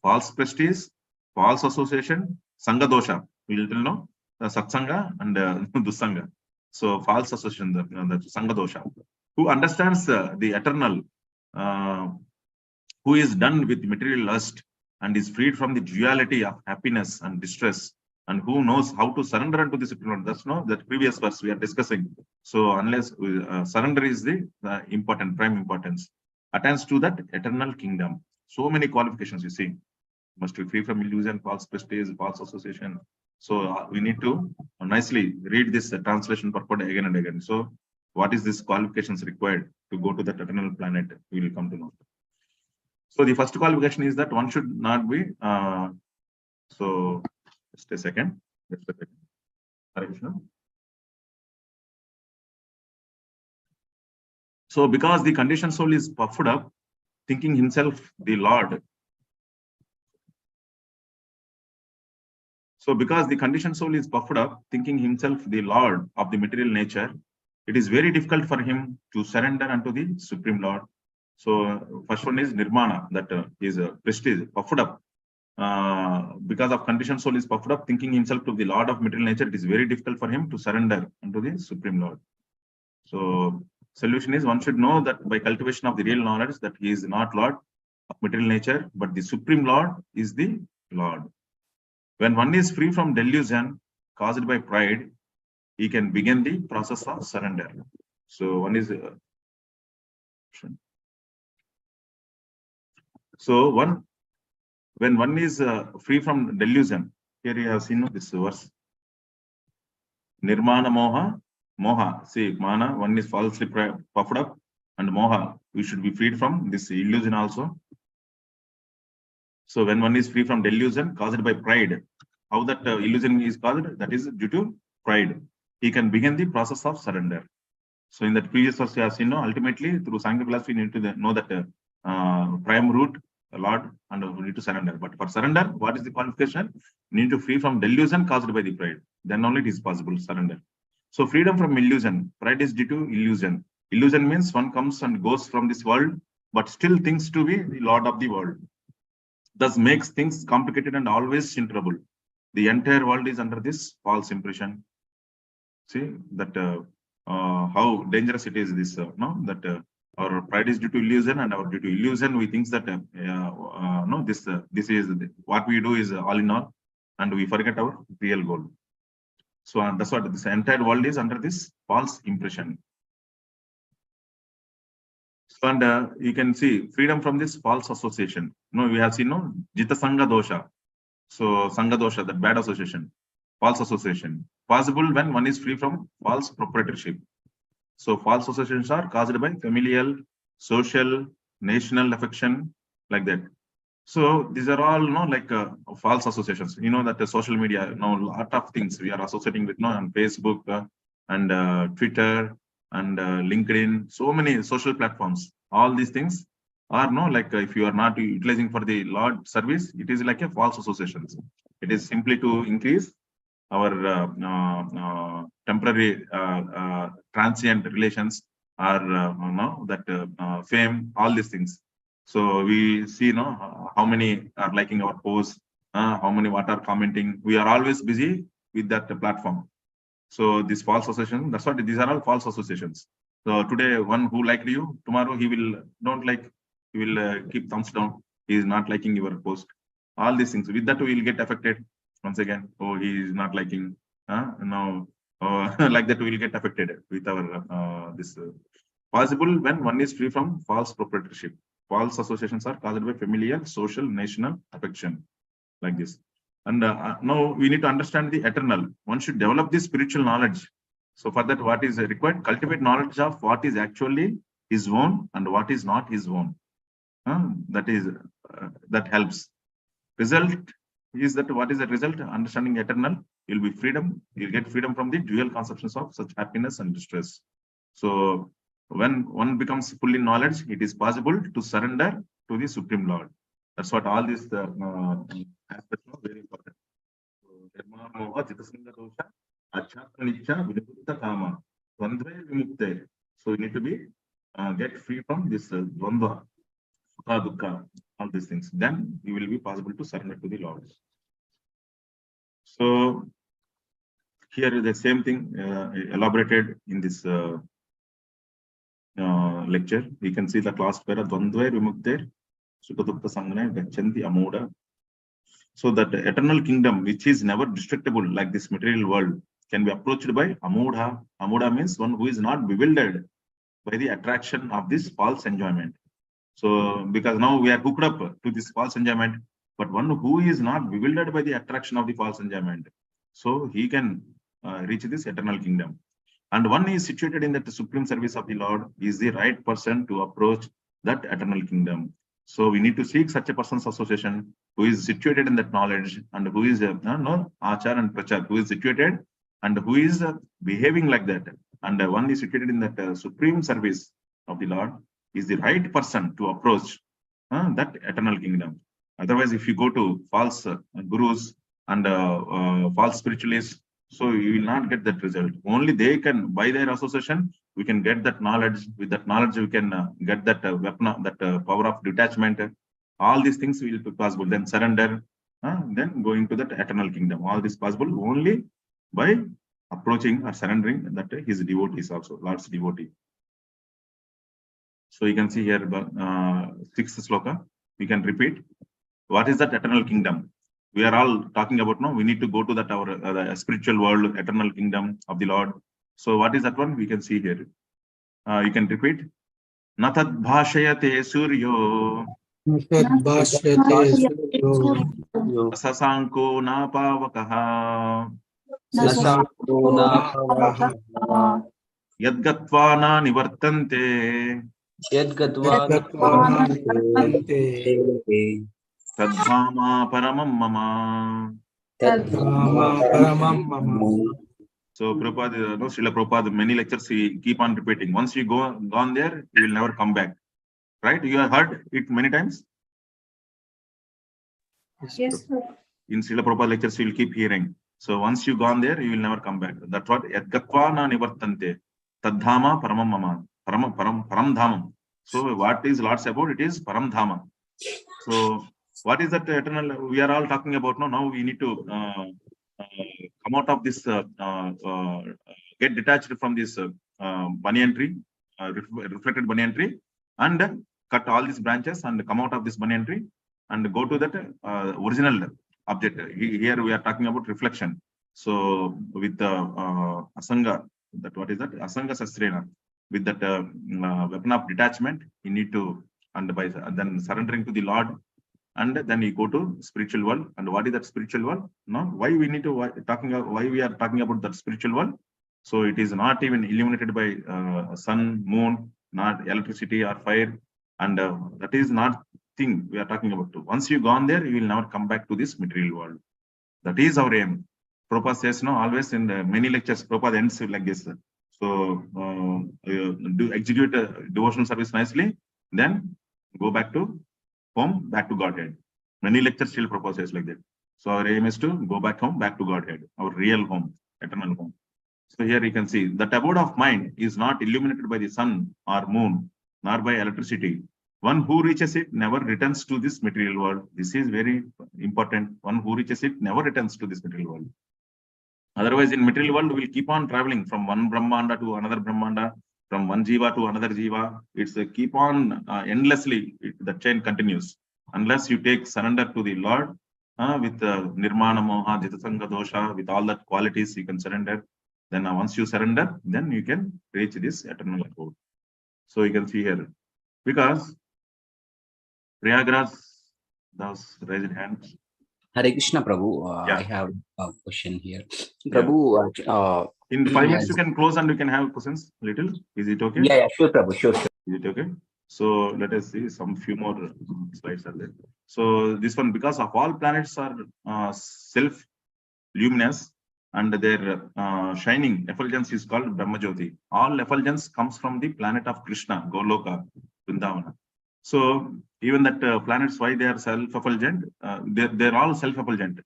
false prestige, false association, Sangha Dosha, we will know, Satsanga and Dusanga. So false association, the Sangha Dosha. Who understands the eternal, who is done with material lust and is freed from the duality of happiness and distress, and who knows how to surrender unto the Supreme Lord. That's that previous verse we are discussing. So unless surrender is the prime importance, attains to that eternal kingdom. So many qualifications you see. Must be free from illusion, false prestige, false association. So we need to nicely read this translation purport again and again. So what is this qualifications required to go to that eternal planet? We will come to know. So the first qualification is that one should not be. So just a second. Hare Krishna. So because the conditioned soul is puffed up, thinking himself the Lord. So because the conditioned soul is puffed up, thinking himself the Lord of the material nature, it is very difficult for him to surrender unto the Supreme Lord. So first one is Nirmana, that is prestige, puffed up. because of conditioned soul is puffed up, thinking himself to be the Lord of material nature, it is very difficult for him to surrender unto the Supreme Lord. So solution is one should know that by cultivation of the real knowledge that he is not Lord of material nature, but the Supreme Lord is the Lord. When one is free from delusion caused by pride, he can begin the process of surrender. So one is when one is free from delusion, here you have seen this verse. Nirmana moha. See, mana, one is falsely puffed up, and moha, we should be freed from this illusion also. So when one is free from delusion caused by pride, how that illusion is caused? That is due to pride. He can begin the process of surrender. So in that previous verse, you have seen, ultimately through Sankhya philosophy, we need to know that prime root, Lord, and we need to surrender. But for surrender, what is the qualification? We need to free from delusion caused by the pride. Then only it is possible to surrender. So freedom from illusion. Pride is due to illusion. Illusion means one comes and goes from this world, but still thinks to be the Lord of the world. Thus makes things complicated and always in trouble. The entire world is under this false impression. See that how dangerous it is. This that our pride is due to illusion, and our due to illusion we think that this is what we do is all in all, and we forget our real goal. So that's what this entire world is under this false impression. So, and you can see freedom from this false association. We have seen Jita Sangha dosha. So Sangha dosha, that bad association, false association, possible when one is free from false proprietorship. So false associations are caused by familial, social, national affection, like that. So these are all false associations. That the social media, a lot of things we are associating with on Facebook and Twitter and LinkedIn, so many social platforms. All these things are if you are not utilizing for the Lord service, it is like a false association. It is simply to increase our temporary transient relations or fame, all these things. So we see how many are liking our posts, how many what are commenting. We are always busy with that platform. So this false association, that's what these are all false associations. So today one who liked you, tomorrow he will don't like, he will keep thumbs down. He is not liking your post. All these things, with that we will get affected once again. Oh, he is not liking. Now like that we will get affected with our this possible when one is free from false proprietorship. False associations are caused by familial, social, national affection, like this. And now we need to understand the eternal. One should develop this spiritual knowledge. So for that, what is required? Cultivate knowledge of what is actually his own and what is not his own. That helps. Result is that what is the result? Understanding eternal, you'll be freedom. You'll get freedom from the dual conceptions of such happiness and distress. So when one becomes full in knowledge, it is possible to surrender to the Supreme Lord. That's what all these aspects are very important. So you need to be get free from this dvandva, sukha, dukkha, all these things. Then you will be possible to surrender to the Lord. So here is the same thing elaborated in this lecture. We can see the last para dvandva vimukte sukha dukkha sangne gachanti amuda. So that the eternal kingdom, which is never destructible like this material world, can be approached by amudha. Amudha means one who is not bewildered by the attraction of this false enjoyment. So because now we are hooked up to this false enjoyment, but one who is not bewildered by the attraction of the false enjoyment, so he can reach this eternal kingdom. And one is situated in that supreme service of the Lord is the right person to approach that eternal kingdom. So we need to seek such a person's association who is situated in that knowledge and who is achar and prachar, who is situated and who is behaving like that. And one is situated in that supreme service of the Lord is the right person to approach that eternal kingdom. Otherwise, if you go to false gurus and false spiritualists, so you will not get that result. Only they can, by their association, we can get that knowledge. With that knowledge, we can get that weapon, that power of detachment. All these things will be possible. Then surrender, then going to that eternal kingdom. All this possible only by approaching or surrendering that his devotees also, Lord's devotee. So you can see here, sixth sloka. We can repeat. What is that eternal kingdom? We are all talking about now. We need to go to that our spiritual world, eternal kingdom of the Lord. So what is that one? We can see here. You can repeat. Natad bhashayate suryo Bhashyate suryo sasanko na pavakaha yadgatva na nivartante Yadgatva tadhama paramam mama. paramam mama. So Prabhupada, Srila Prabhupada, many lectures he keep on repeating. Once you gone there, you will never come back. Right? You have heard it many times. Yes, sir. In Srila Prabhupada lectures, you will keep hearing. So once you gone there, you will never come back. That's what Yadgatva na nivartante. Tadhama paramam mama. Param dhamam. So what is Lord's about? It is param dhama. So what is that eternal? We are all talking about now. Now we need to come out of this, get detached from this banyan tree, reflected banyan tree, and cut all these branches and come out of this banyan tree and go to that original object. Here we are talking about reflection. So with asanga, that what is that? Asanga sastrena. With that weapon of detachment, you need to, and by then surrendering to the Lord, and then you go to spiritual world. And what is that spiritual world? No, why we need to why we are talking about that spiritual world? So it is not even illuminated by sun, moon, not electricity or fire, and that is not thing we are talking about. Once you gone there, you will never come back to this material world. That is our aim. Prabhupada says, no, always in the many lectures, Prabhupada ends like this. So do execute a devotional service nicely, then go back to home, back to Godhead. Many lectures still Prabhupada says like that. So our aim is to go back home, back to Godhead, our real home, eternal home. So here you can see that abode of mind is not illuminated by the sun or moon, nor by electricity. One who reaches it never returns to this material world. This is very important. One who reaches it never returns to this material world. Otherwise, in material world, we will keep on traveling from one Brahmanda to another Brahmanda, from one Jiva to another Jiva. It's a keep on endlessly, the chain continues. Unless you take surrender to the Lord with Nirmana Moha, Jitasanga Dosha, with all that qualities you can surrender. Then once you surrender, then you can reach this eternal abode. So you can see here, because Prayagraj, those raised hands. Hare Krishna, Prabhu. Yeah. I have a question here. Prabhu, in 5 minutes, you can close and you can have questions little. Is it okay? Yeah, sure, Prabhu. Sure. Is it okay? So let us see some few more slides are there. So this one, because of all planets are self-luminous and their shining effulgence is called Brahmajyoti. All effulgence comes from the planet of Krishna, Goloka, Vrindavana. So even that planets, why they are self-effulgent? They're all self-effulgent.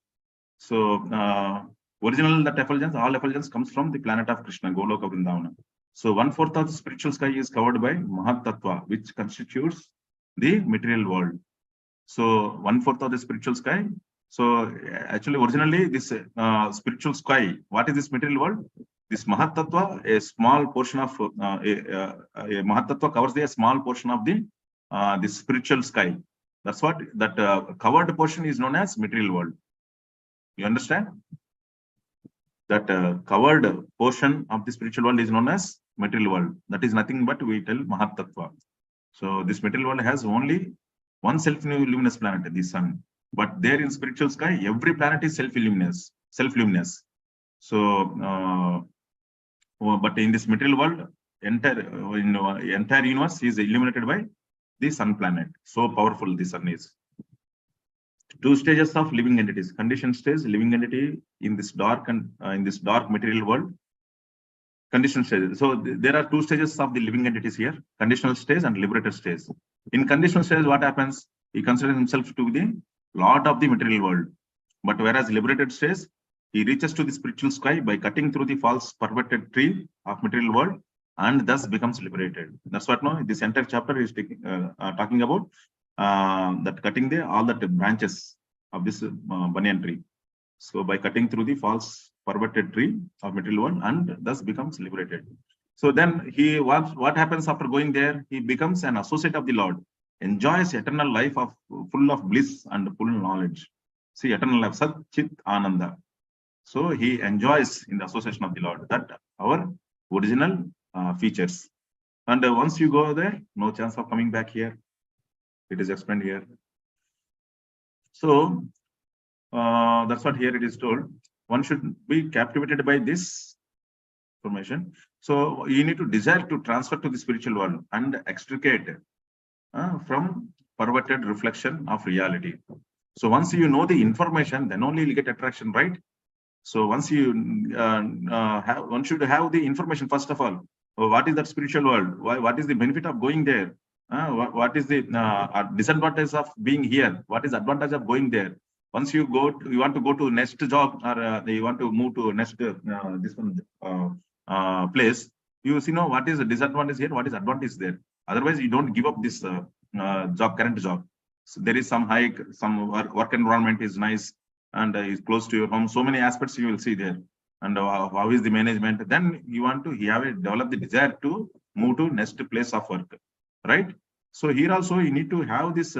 So original that effulgence, all effulgence comes from the planet of Krishna, Goloka, Vrindavana. So 1/4 of the spiritual sky is covered by Mahat Tattva, which constitutes the material world. So 1/4 of the spiritual sky. So actually, originally this spiritual sky, what is this material world? This Mahat Tattva, a small portion of a Mahat Tattva covers a small portion of the spiritual sky. That's what that covered portion is known as material world. You understand? That covered portion of the spiritual world is known as material world. That is nothing but we tell Mahat Tattva. So this material world has only one self-luminous planet, the sun. But there in spiritual sky, every planet is self-luminous. So, but in this material world, entire universe is illuminated by the sun planet. So powerful the sun is. 2 stages of living entities: conditioned stage, living entity in this dark and in this dark material world. Conditional stage. So there are 2 stages of the living entities here: conditional stage and liberated stage. In conditional stage, what happens? He considers himself to be the lord of the material world. But whereas liberated stage, he reaches to the spiritual sky by cutting through the false perverted tree of material world and thus becomes liberated. That's what now this entire chapter is talking about. That cutting all that branches of this banyan tree. So by cutting through the false perverted tree of material world and thus becomes liberated. So then he what happens after going there? He becomes an associate of the Lord, enjoys eternal life of full of bliss and full knowledge. See, eternal life, Sat Chit Ananda. So he enjoys in the association of the Lord. That our original features. And once you go there, no chance of coming back here. It is explained here. So that's what here it is told. One should be captivated by this information. So you need to desire to transfer to the spiritual world and extricate from perverted reflection of reality. So once you know the information, then only you get attraction, right? So once you one should have the information first of all. What is that spiritual world? What is the benefit of going there? What is the disadvantage of being here? What is the advantage of going there? Once you go, you want to go to next job or you want to move to next this one place. You see, know what is the disadvantage here? What is advantage there? Otherwise, you don't give up this job, current job. So there is some hike, some work environment is nice and is close to your home. So many aspects you will see there. And how is the management? Then you want to develop the desire to move to next place of work, right? So here also you need to have this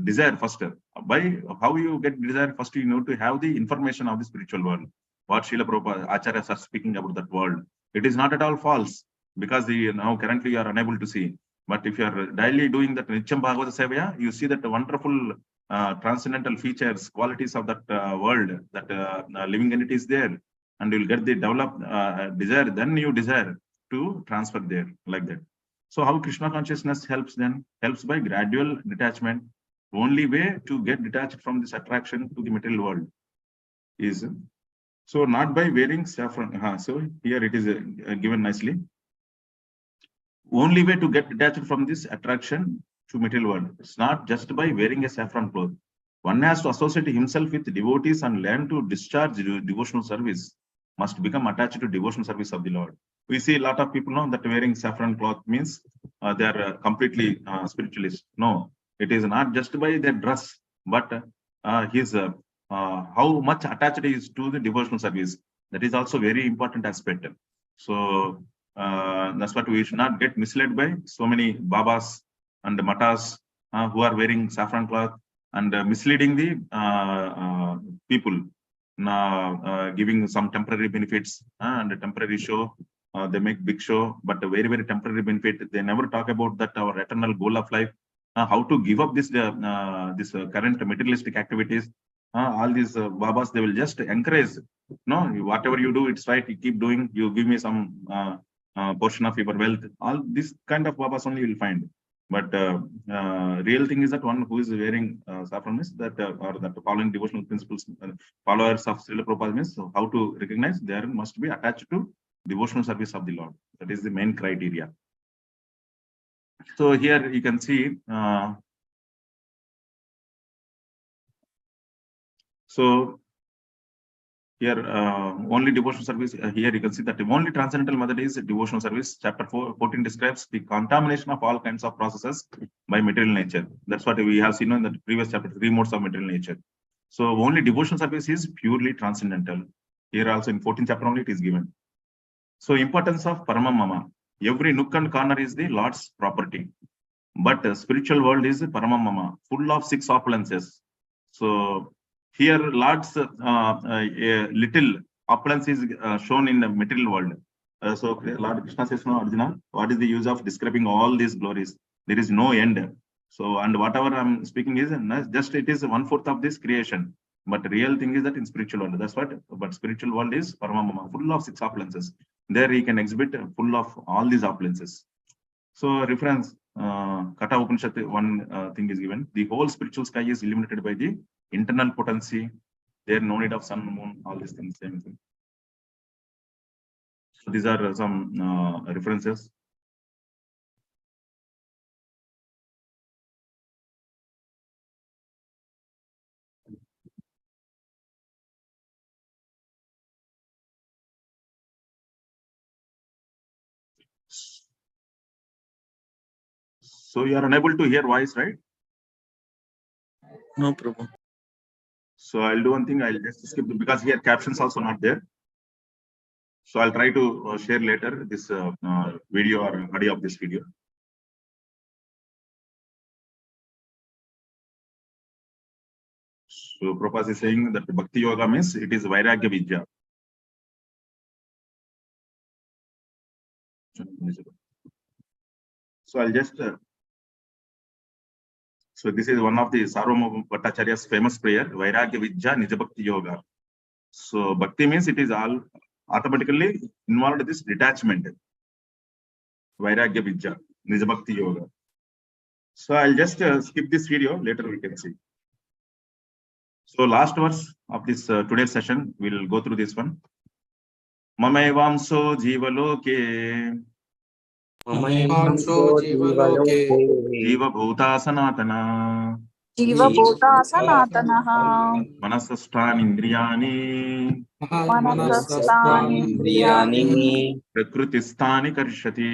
desire first. By how you get desire first, you need to have the information of the spiritual world. What Srila Prabhupada Acharyas are speaking about that world. It is not at all false because now currently you are unable to see. But if you are daily doing that Nityam Bhagavata Sevaya, you see that wonderful transcendental features, qualities of that world, that living entity is there, and you will get the developed desire. Then you desire to transfer there like that. So how Krishna consciousness helps then? Helps by gradual detachment. Only way to get detached from this attraction to the material world is so not by wearing saffron. So here it is given nicely. Only way to get detached from this attraction to material world. It's not just by wearing a saffron cloth. One has to associate himself with devotees and learn to discharge devotional service. Must become attached to devotional service of the Lord. We see a lot of people know that wearing saffron cloth means they are completely spiritualist. No, it is not just by their dress, but his how much attached he is to the devotional service. That is also very important aspect. So that's what we should not get misled by so many babas and matas who are wearing saffron cloth and misleading the people, giving some temporary benefits and a temporary show. They make big show, but a very, very temporary benefit. They never talk about that our eternal goal of life, how to give up this current materialistic activities. All these babas, they will just encourage. No, whatever you do, it's right. You keep doing. You give me some portion of your wealth. All this kind of babas only you will find. But real thing is that one who is wearing saffron means that or that following devotional principles, followers of Srila Prabhupada means so how to recognize there must be attached to devotional service of the Lord. That is the main criteria. So here you can see. So here only devotional service. Here you can see that the only transcendental method is devotional service. Chapter 14 describes the contamination of all kinds of processes by material nature. That's what we have seen in the previous chapter, 3 modes of material nature. So only devotional service is purely transcendental. Here also in 14th chapter only it is given. So importance of Paramamama. Every nook and corner is the Lord's property. But the spiritual world is Paramamama, full of 6 opulences. So here Lord's little opulence is shown in the material world. So Lord Krishna says, no, Arjuna, what is the use of describing all these glories? There is no end. So, and whatever I'm speaking is just it is 1/4 of this creation. But real thing is that in spiritual world, that's what, but spiritual world is Paramamama, full of 6 opulences. There he can exhibit full of all these opulences. So reference, Kata Upanishad, one thing is given. The whole spiritual sky is illuminated by the internal potency. There no need of sun, moon, all these things, same thing. So these are some references. So you are unable to hear voice, right? No, Prabhu. So I'll do one thing. I'll just skip because here captions also not there. So I'll try to share later this video or audio of this video. So Prabhupada is saying that Bhakti Yoga means it is Vairagya Vidya. So I'll just so this is one of the Sarvabhauma Bhattacharya's famous prayer, Vairagya Vidya Nija Bhakti Yoga. So Bhakti means it is all automatically involved this detachment. Vairagya Vidya Nija Bhakti Yoga. So I'll just skip this video, later we can see. So last verse of this today's session, we'll go through this one. Mamevamso jivaloke Mamevamso jivaloke Jiva Bhuta Sanatana Jiva Bhota Sanatanaha Manasasthani Indriyani Manasastani Indriyani Prakritisthani Karshati.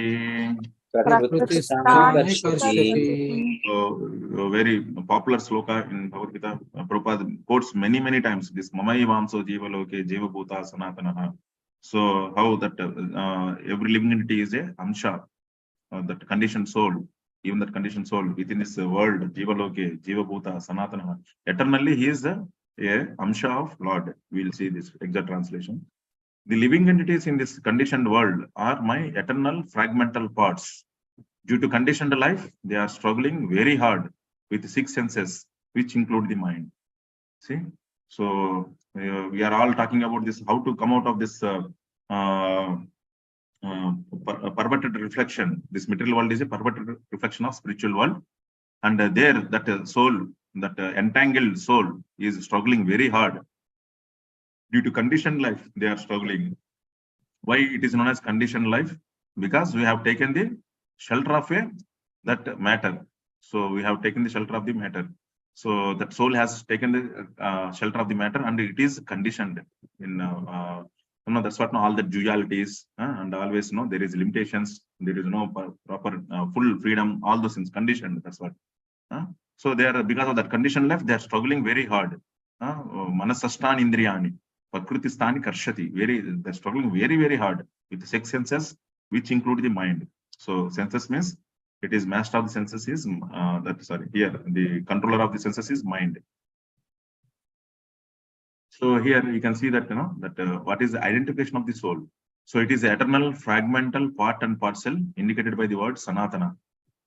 Prakristani Karshati. So, very popular sloka in Bhagavad Gita. Prabhupada quotes many times this Mamevamso jivaloke Jiva Bhuta Sanatana. So how that every living entity is a amsha, that conditioned soul, even that conditioned soul within this world, Jiva Loke, Jiva Bhuta, Sanatana. Eternally, he is a amsha of Lord. We'll see this exact translation. The living entities in this conditioned world are my eternal fragmental parts. Due to conditioned life, they are struggling very hard with 6 senses, which include the mind. See, so we are all talking about this, how to come out of this perverted reflection. This material world is a perverted reflection of spiritual world, and there that soul, that entangled soul, is struggling very hard due to conditioned life. They are struggling. Why it is known as conditioned life? Because we have taken the shelter of that matter. So we have taken the shelter of the matter. So that soul has taken the shelter of the matter, and it is conditioned in that's what all the dualities, and always there is limitations, there is no proper full freedom, all those things conditioned. That's what. So they are, because of that conditioned life, they are struggling very hard. Manasasthani Indriyani Prakristani Karshati. They're struggling very hard with the 6 senses, which include the mind. So senses means it is master of the senses is here the controller of the senses is mind. So here you can see that what is the identification of the soul. So it is the eternal fragmental part and parcel indicated by the word Sanatana.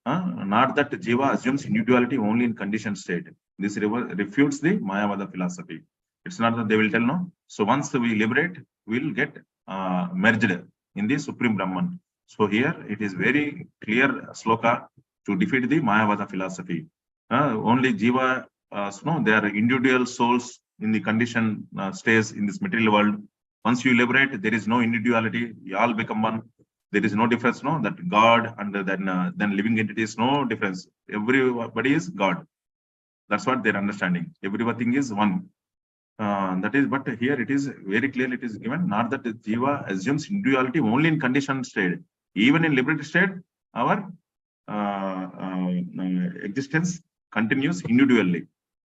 Not that Jiva assumes individuality only in conditioned state. This refutes the Mayavada philosophy. It's not that they will tell no. So once we liberate, we'll get merged in the Supreme Brahman. So here it is very clear sloka to defeat the Mayavada philosophy. Only Jiva, they are individual souls in the condition stays in this material world. Once you liberate, there is no individuality. You all become one. There is no difference. No, that God and then living entities, no difference. Everybody is God. That's what they're understanding. Everything is one. That is, but here it is very clearly it is given. Not that Jiva assumes individuality only in conditioned state. Even in liberated state, our existence continues individually.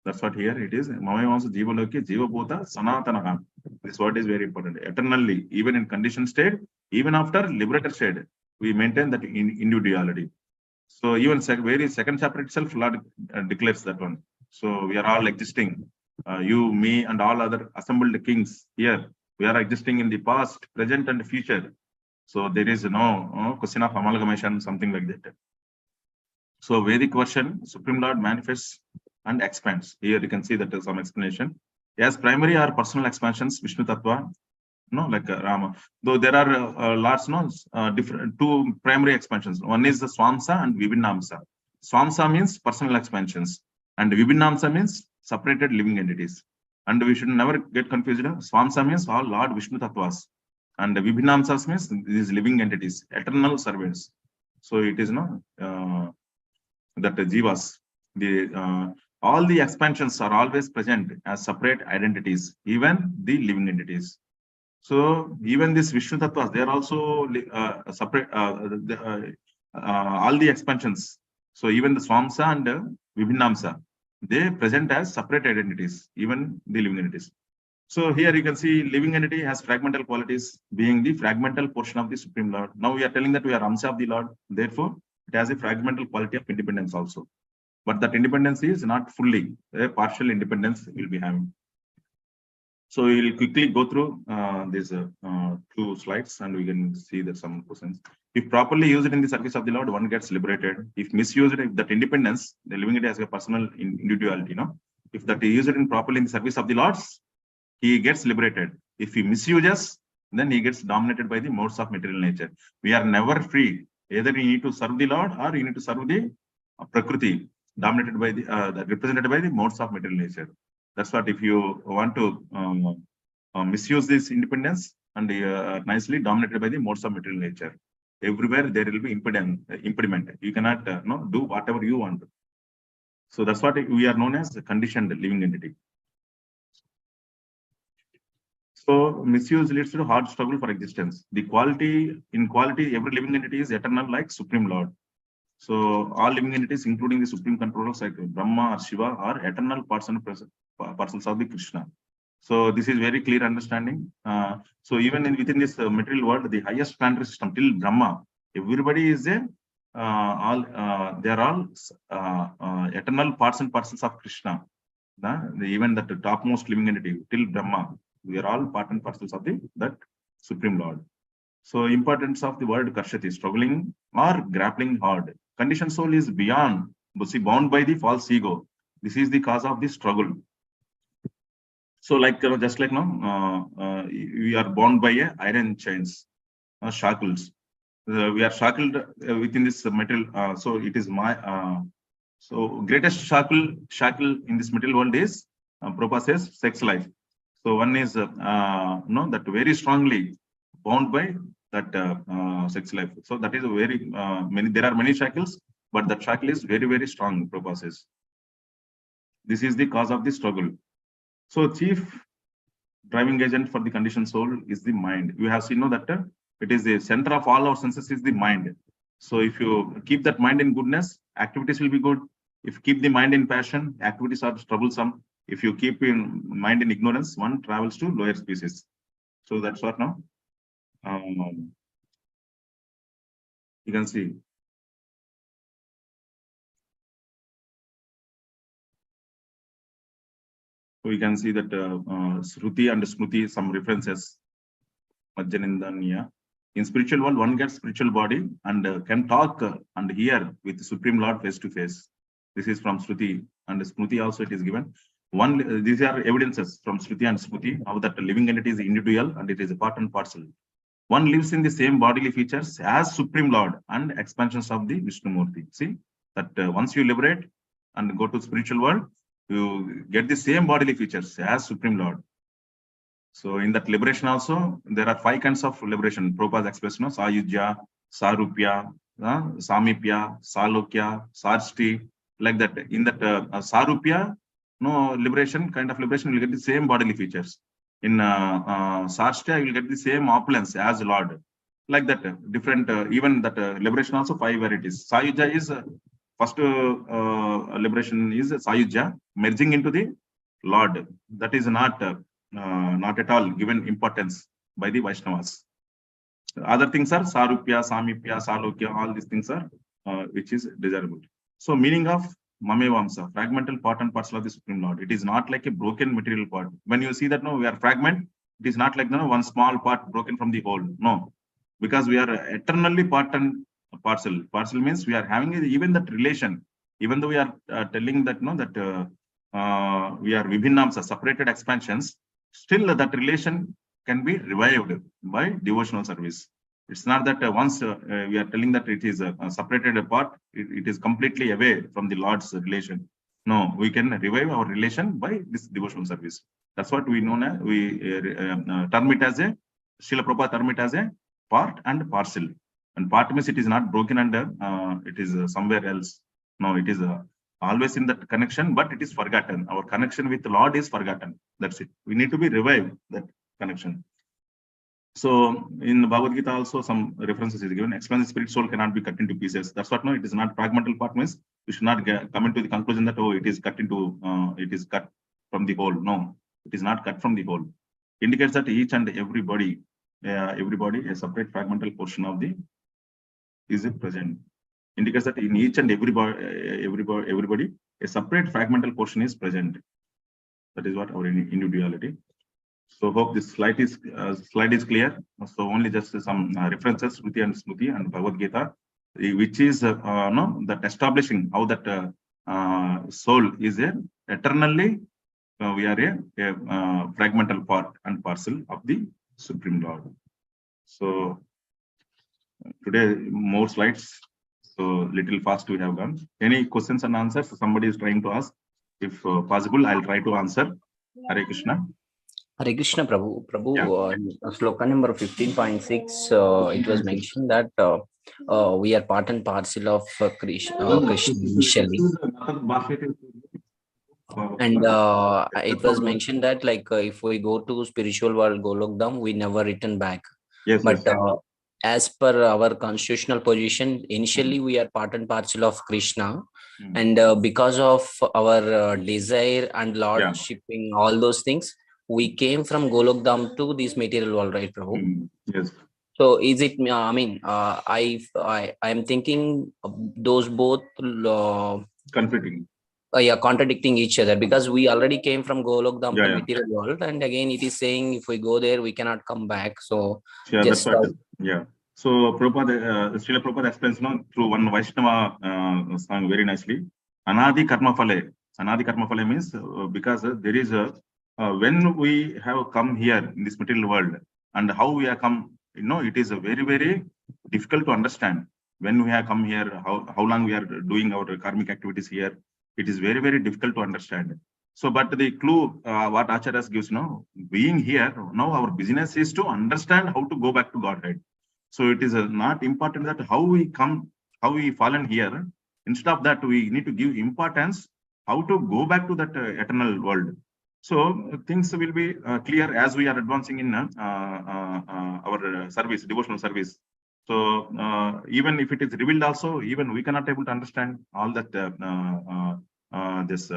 That's what here it is. Mamevamso jivaloke Jiva Bhuta Sanatana. This word is very important. Eternally, even in conditioned state, even after liberated state, we maintain that individuality. So even very second chapter itself, Lord declares that one. So we are all existing. You, me, and all other assembled kings here. We are existing in the past, present, and future. So there is no question of amalgamation, something like that. So Vedic version, Supreme Lord manifests and expands. Here you can see that there's some explanation. As primary or personal expansions, Vishnu Tattva, like Rama. Though there are lots, different 2 primary expansions. One is the Swamsa and Vibhinnamsa. Swamsa means personal expansions, and Vibhinnamsa means separated living entities. And we should never get confused. Swamsa means all Lord Vishnu Tattvas, and Vibhinnamsas means these living entities, eternal servants. So it is that the Jivas, all the expansions are always present as separate identities, even the living entities. So even this Vishnu Tattvas, they are also separate. All the expansions. So even the Swamsa and Vibhinnamsa, they present as separate identities, even the living entities. So here you can see living entity has fragmental qualities, being the fragmental portion of the Supreme Lord. Now we are telling that we are Amsa of the Lord, therefore it has a fragmental quality of independence also. But that independence is not fully, a partial independence will be having. So we will quickly go through these 2 slides and we can see that some questions. If properly used in the service of the Lord, one gets liberated. If misused, if that independence, the living it as a personal individuality, if that is used in properly in the service of the Lords, he gets liberated. If he misuses, then he gets dominated by the modes of material nature. We are never free. Either you need to serve the Lord or you need to serve the Prakriti, dominated by the represented by the modes of material nature. That's what if you want to misuse this independence and nicely dominated by the modes of material nature. Everywhere there will be impediment. You cannot do whatever you want. So that's what we are known as a conditioned living entity. So misuse leads to hard struggle for existence. In quality, every living entity is eternal like Supreme Lord. So all living entities, including the supreme controllers like Brahma or Shiva, are eternal parcels of the Krishna. So this is very clear understanding. So even within this material world, the highest planetary system till Brahma, everybody is there. They are all eternal parts and parcels of Krishna. Even that topmost living entity till Brahma, we are all part and parcels of that Supreme Lord. So importance of the word Karshati, struggling or grappling hard. Conditioned soul is beyond, bound by the false ego. This is the cause of the struggle. So like just like we are bound by iron chains, shackles. We are shackled within this material. So it is my so greatest shackle in this material world is Prabhupada says sex life. So one is that very strongly bound by that sex life. So that is a very many. There are many shackles, but that shackle is very, very strong. Prabhupada says this is the cause of the struggle. So chief driving agent for the conditioned soul is the mind. You have seen that it is the center of all our senses is the mind. So if you keep that mind in goodness, activities will be good. If you keep the mind in passion, activities are troublesome. If you keep in mind in ignorance, one travels to lower species. So that's what now you can see. So we can see that Shruti and Smruti, some references. Majjanindaniya. In spiritual world, one gets spiritual body and can talk and hear with the Supreme Lord face to face. This is from Shruti and Smruti also it is given. These are evidences from Shruti and Smruti how that living entity is individual and it is a part and parcel. One lives in the same bodily features as Supreme Lord and expansions of the Vishnu Murti. See that once you liberate and go to spiritual world, you get the same bodily features as Supreme Lord. So in that liberation also, there are 5 kinds of liberation. Prabhupada expressed, Sayujya, Sarupya, Samipya, Salokya, Sarsti, like that. In that Sarupya, liberation, kind of liberation, you will get the same bodily features. In Sarstya, you will get the same opulence as Lord. Like that, different, even that liberation also 5 varieties. Sayujya is, first liberation is Sayujya, merging into the Lord. That is not at all given importance by the Vaishnavas. Other things are Sarupya, Samipya, Salokya, all these things are which is desirable. So meaning of Mamevamsa, fragmental part and parcel of the Supreme Lord. It is not like a broken material part. When you see that we are fragment, it is not like one small part broken from the whole. No, because we are eternally part and parcel. Parcel means we are having even that relation. Even though we are telling that we are Vibhinnamsa, separated expansions, still that relation can be revived by devotional service. It's not that once we are telling that it is separated apart, it is completely away from the Lord's relation. No, we can revive our relation by this devotional service. That's what we know now. We term it as a, Srila Prabhupada term it as a part and parcel. And part means it is not broken and it is somewhere else. No, it is always in that connection, but it is forgotten. Our connection with the Lord is forgotten. That's it. We need to be revived, that connection. So in Bhagavad Gita also some references is given. Expansive spirit soul cannot be cut into pieces. That's what it is not fragmental part means we should not come into the conclusion that, oh, it is cut from the whole. No, it is not cut from the whole. Indicates that each and everybody, a separate fragmental portion of the is present. Indicates that in each and everybody, a separate fragmental portion is present. That is what our individuality. So hope this slide is clear. So only just some references, Shruti and Smriti and Bhagavad Gita, which is that establishing how that soul is eternally. We are a fragmental part and parcel of the Supreme Lord. So today more slides. So little fast we have gone. Any questions and answers? Somebody is trying to ask. If possible, I'll try to answer. Hare Krishna. Hare Krishna, Prabhu. Sloka number 15.6, it was mentioned that we are part and parcel of Krishna initially. And it was mentioned that like if we go to spiritual world, Golokdam, we never return back. Yes, but yes. As per our constitutional position, initially we are part and parcel of Krishna. And because of our desire and lordshipping, all those things, we came from Golokdam to this material world, right, Prabhu? Yes. So is it, I mean, I am thinking those both Conflicting. Contradicting each other, because we already came from Golokdam to material world, and again it is saying if we go there we cannot come back. So that's what. So Prabhupada, Srila Prabhupada explains through one Vaishnava song very nicely. Anadi karma phale. Anadi karma phale means because there is a when we have come here in this material world and how we have come, it is very, very difficult to understand. When we have come here, how long we are doing our karmic activities here, it is very, very difficult to understand. So, but the clue what Acharyas gives being here, now our business is to understand how to go back to Godhead. So it is not important that how we come, how we fallen here. Instead of that, we need to give importance how to go back to that eternal world. So things will be clear as we are advancing in our service, devotional service. So even if it is revealed also, even we cannot able to understand all that this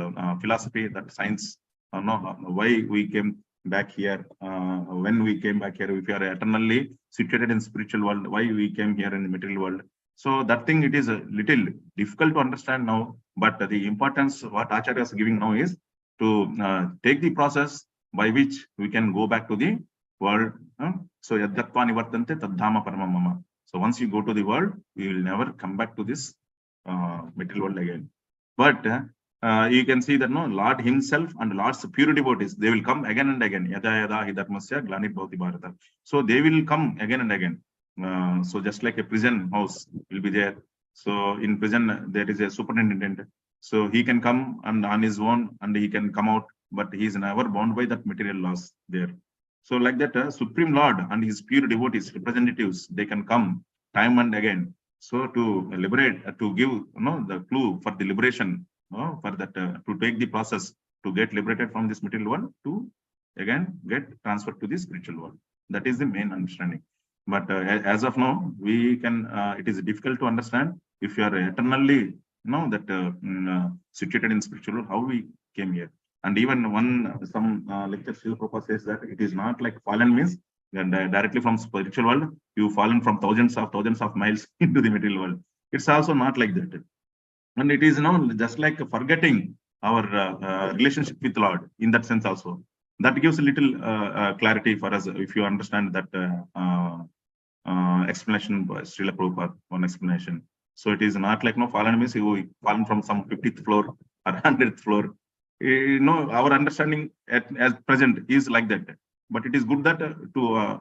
philosophy, that science, why we came back here, when we came back here, if we are eternally situated in spiritual world, why we came here in the material world. So that thing, it is a little difficult to understand now, but the importance what Acharya is giving now is to take the process by which we can go back to the world. So yadgatva nivartante tadhama paramam mama. So once you go to the world, you will never come back to this material world again. But you can see that Lord himself and Lord's pure devotees, they will come again and again. Yada yada hi dharmasya glanir bhavati bharata. So they will come again and again. So just like a prison house will be there. So in prison there is a superintendent. So he can come and on his own and he can come out, but he is never bound by that material laws there. So like that, Supreme Lord and his pure devotees, representatives, they can come time and again. So to liberate, to give the clue for the liberation, for that to take the process to get liberated from this material world to again get transferred to the spiritual world. That is the main understanding. But as of now, we can. It is difficult to understand if you are eternally situated in spiritual world, how we came here. And even some lecture Srila Prabhupada says that it is not like fallen means directly from spiritual world you fallen from thousands of miles into the material world. It's also not like that. And it is just like forgetting our relationship with Lord in that sense also. That gives a little clarity for us if you understand that explanation by Srila Prabhupada, one explanation. So it is not like fallen means you fallen from some 50th floor or 100th floor. Our understanding as present is like that. But it is good that to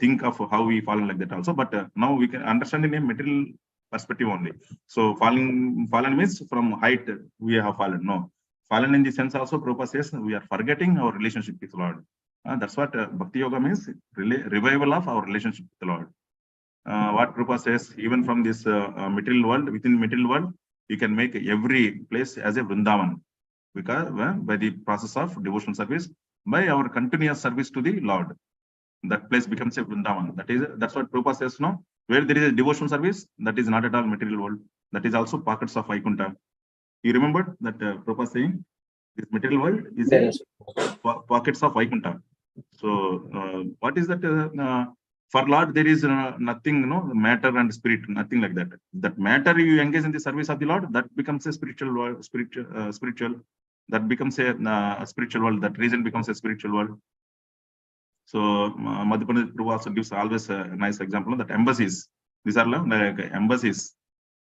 think of how we fallen like that also. But now we can understand in a material perspective only. So fallen means from height we have fallen. No, fallen in the sense also Prabhupada says we are forgetting our relationship with Lord. That's what Bhakti Yoga means, revival of our relationship with the Lord. What Prabhupada says, even from this material world, within material world, you can make every place as a Vrindavan. Because by the process of devotional service, by our continuous service to the Lord, that place becomes a Vrindavan. That's what Prabhupada says, where there is a devotional service, that is not at all material world. that is also pockets of Vaikuntha. You remember that Prabhupada saying this material world is pockets of Vaikuntha. So what is that? For Lord, there is nothing, matter and spirit, nothing like that. That matter you engage in the service of the Lord, that becomes a spiritual world, spiritual. That becomes a spiritual world. That reason becomes a spiritual world. So Madhya Prabhu also gives always a nice example that embassies. These are like embassies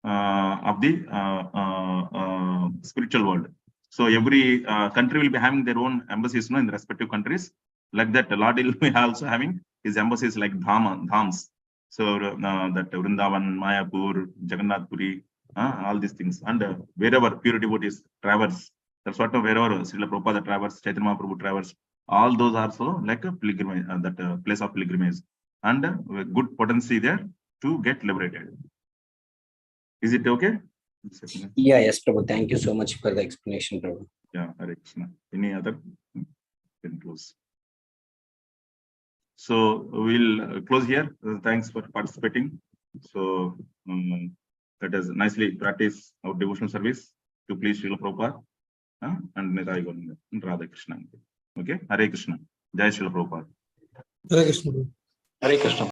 of the spiritual world. So every country will be having their own embassies, in the respective countries. Like that, Lord will be also having his embassies like dhams. So that Vrindavan, Mayapur, Jagannath Puri, all these things, and wherever pure devotees traverse, that's what wherever Srila Prabhupada traverse, Chaitanya Mahaprabhu traverse, all those are also like a pilgrimage, that place of pilgrimage, and good potency there to get liberated. Is it okay? Yeah, yes, Prabhu. Thank you so much for the explanation, Prabhu. Yeah, Hare Krishna. Any other? Can close. So we'll close here. Thanks for participating. So let us nicely practice our devotional service to please Srila Prabhupada and Nitai Govinda and Radha Krishna. Okay, Hare Krishna. Jai Srila Prabhupada. Hare Krishna. Hare Krishna.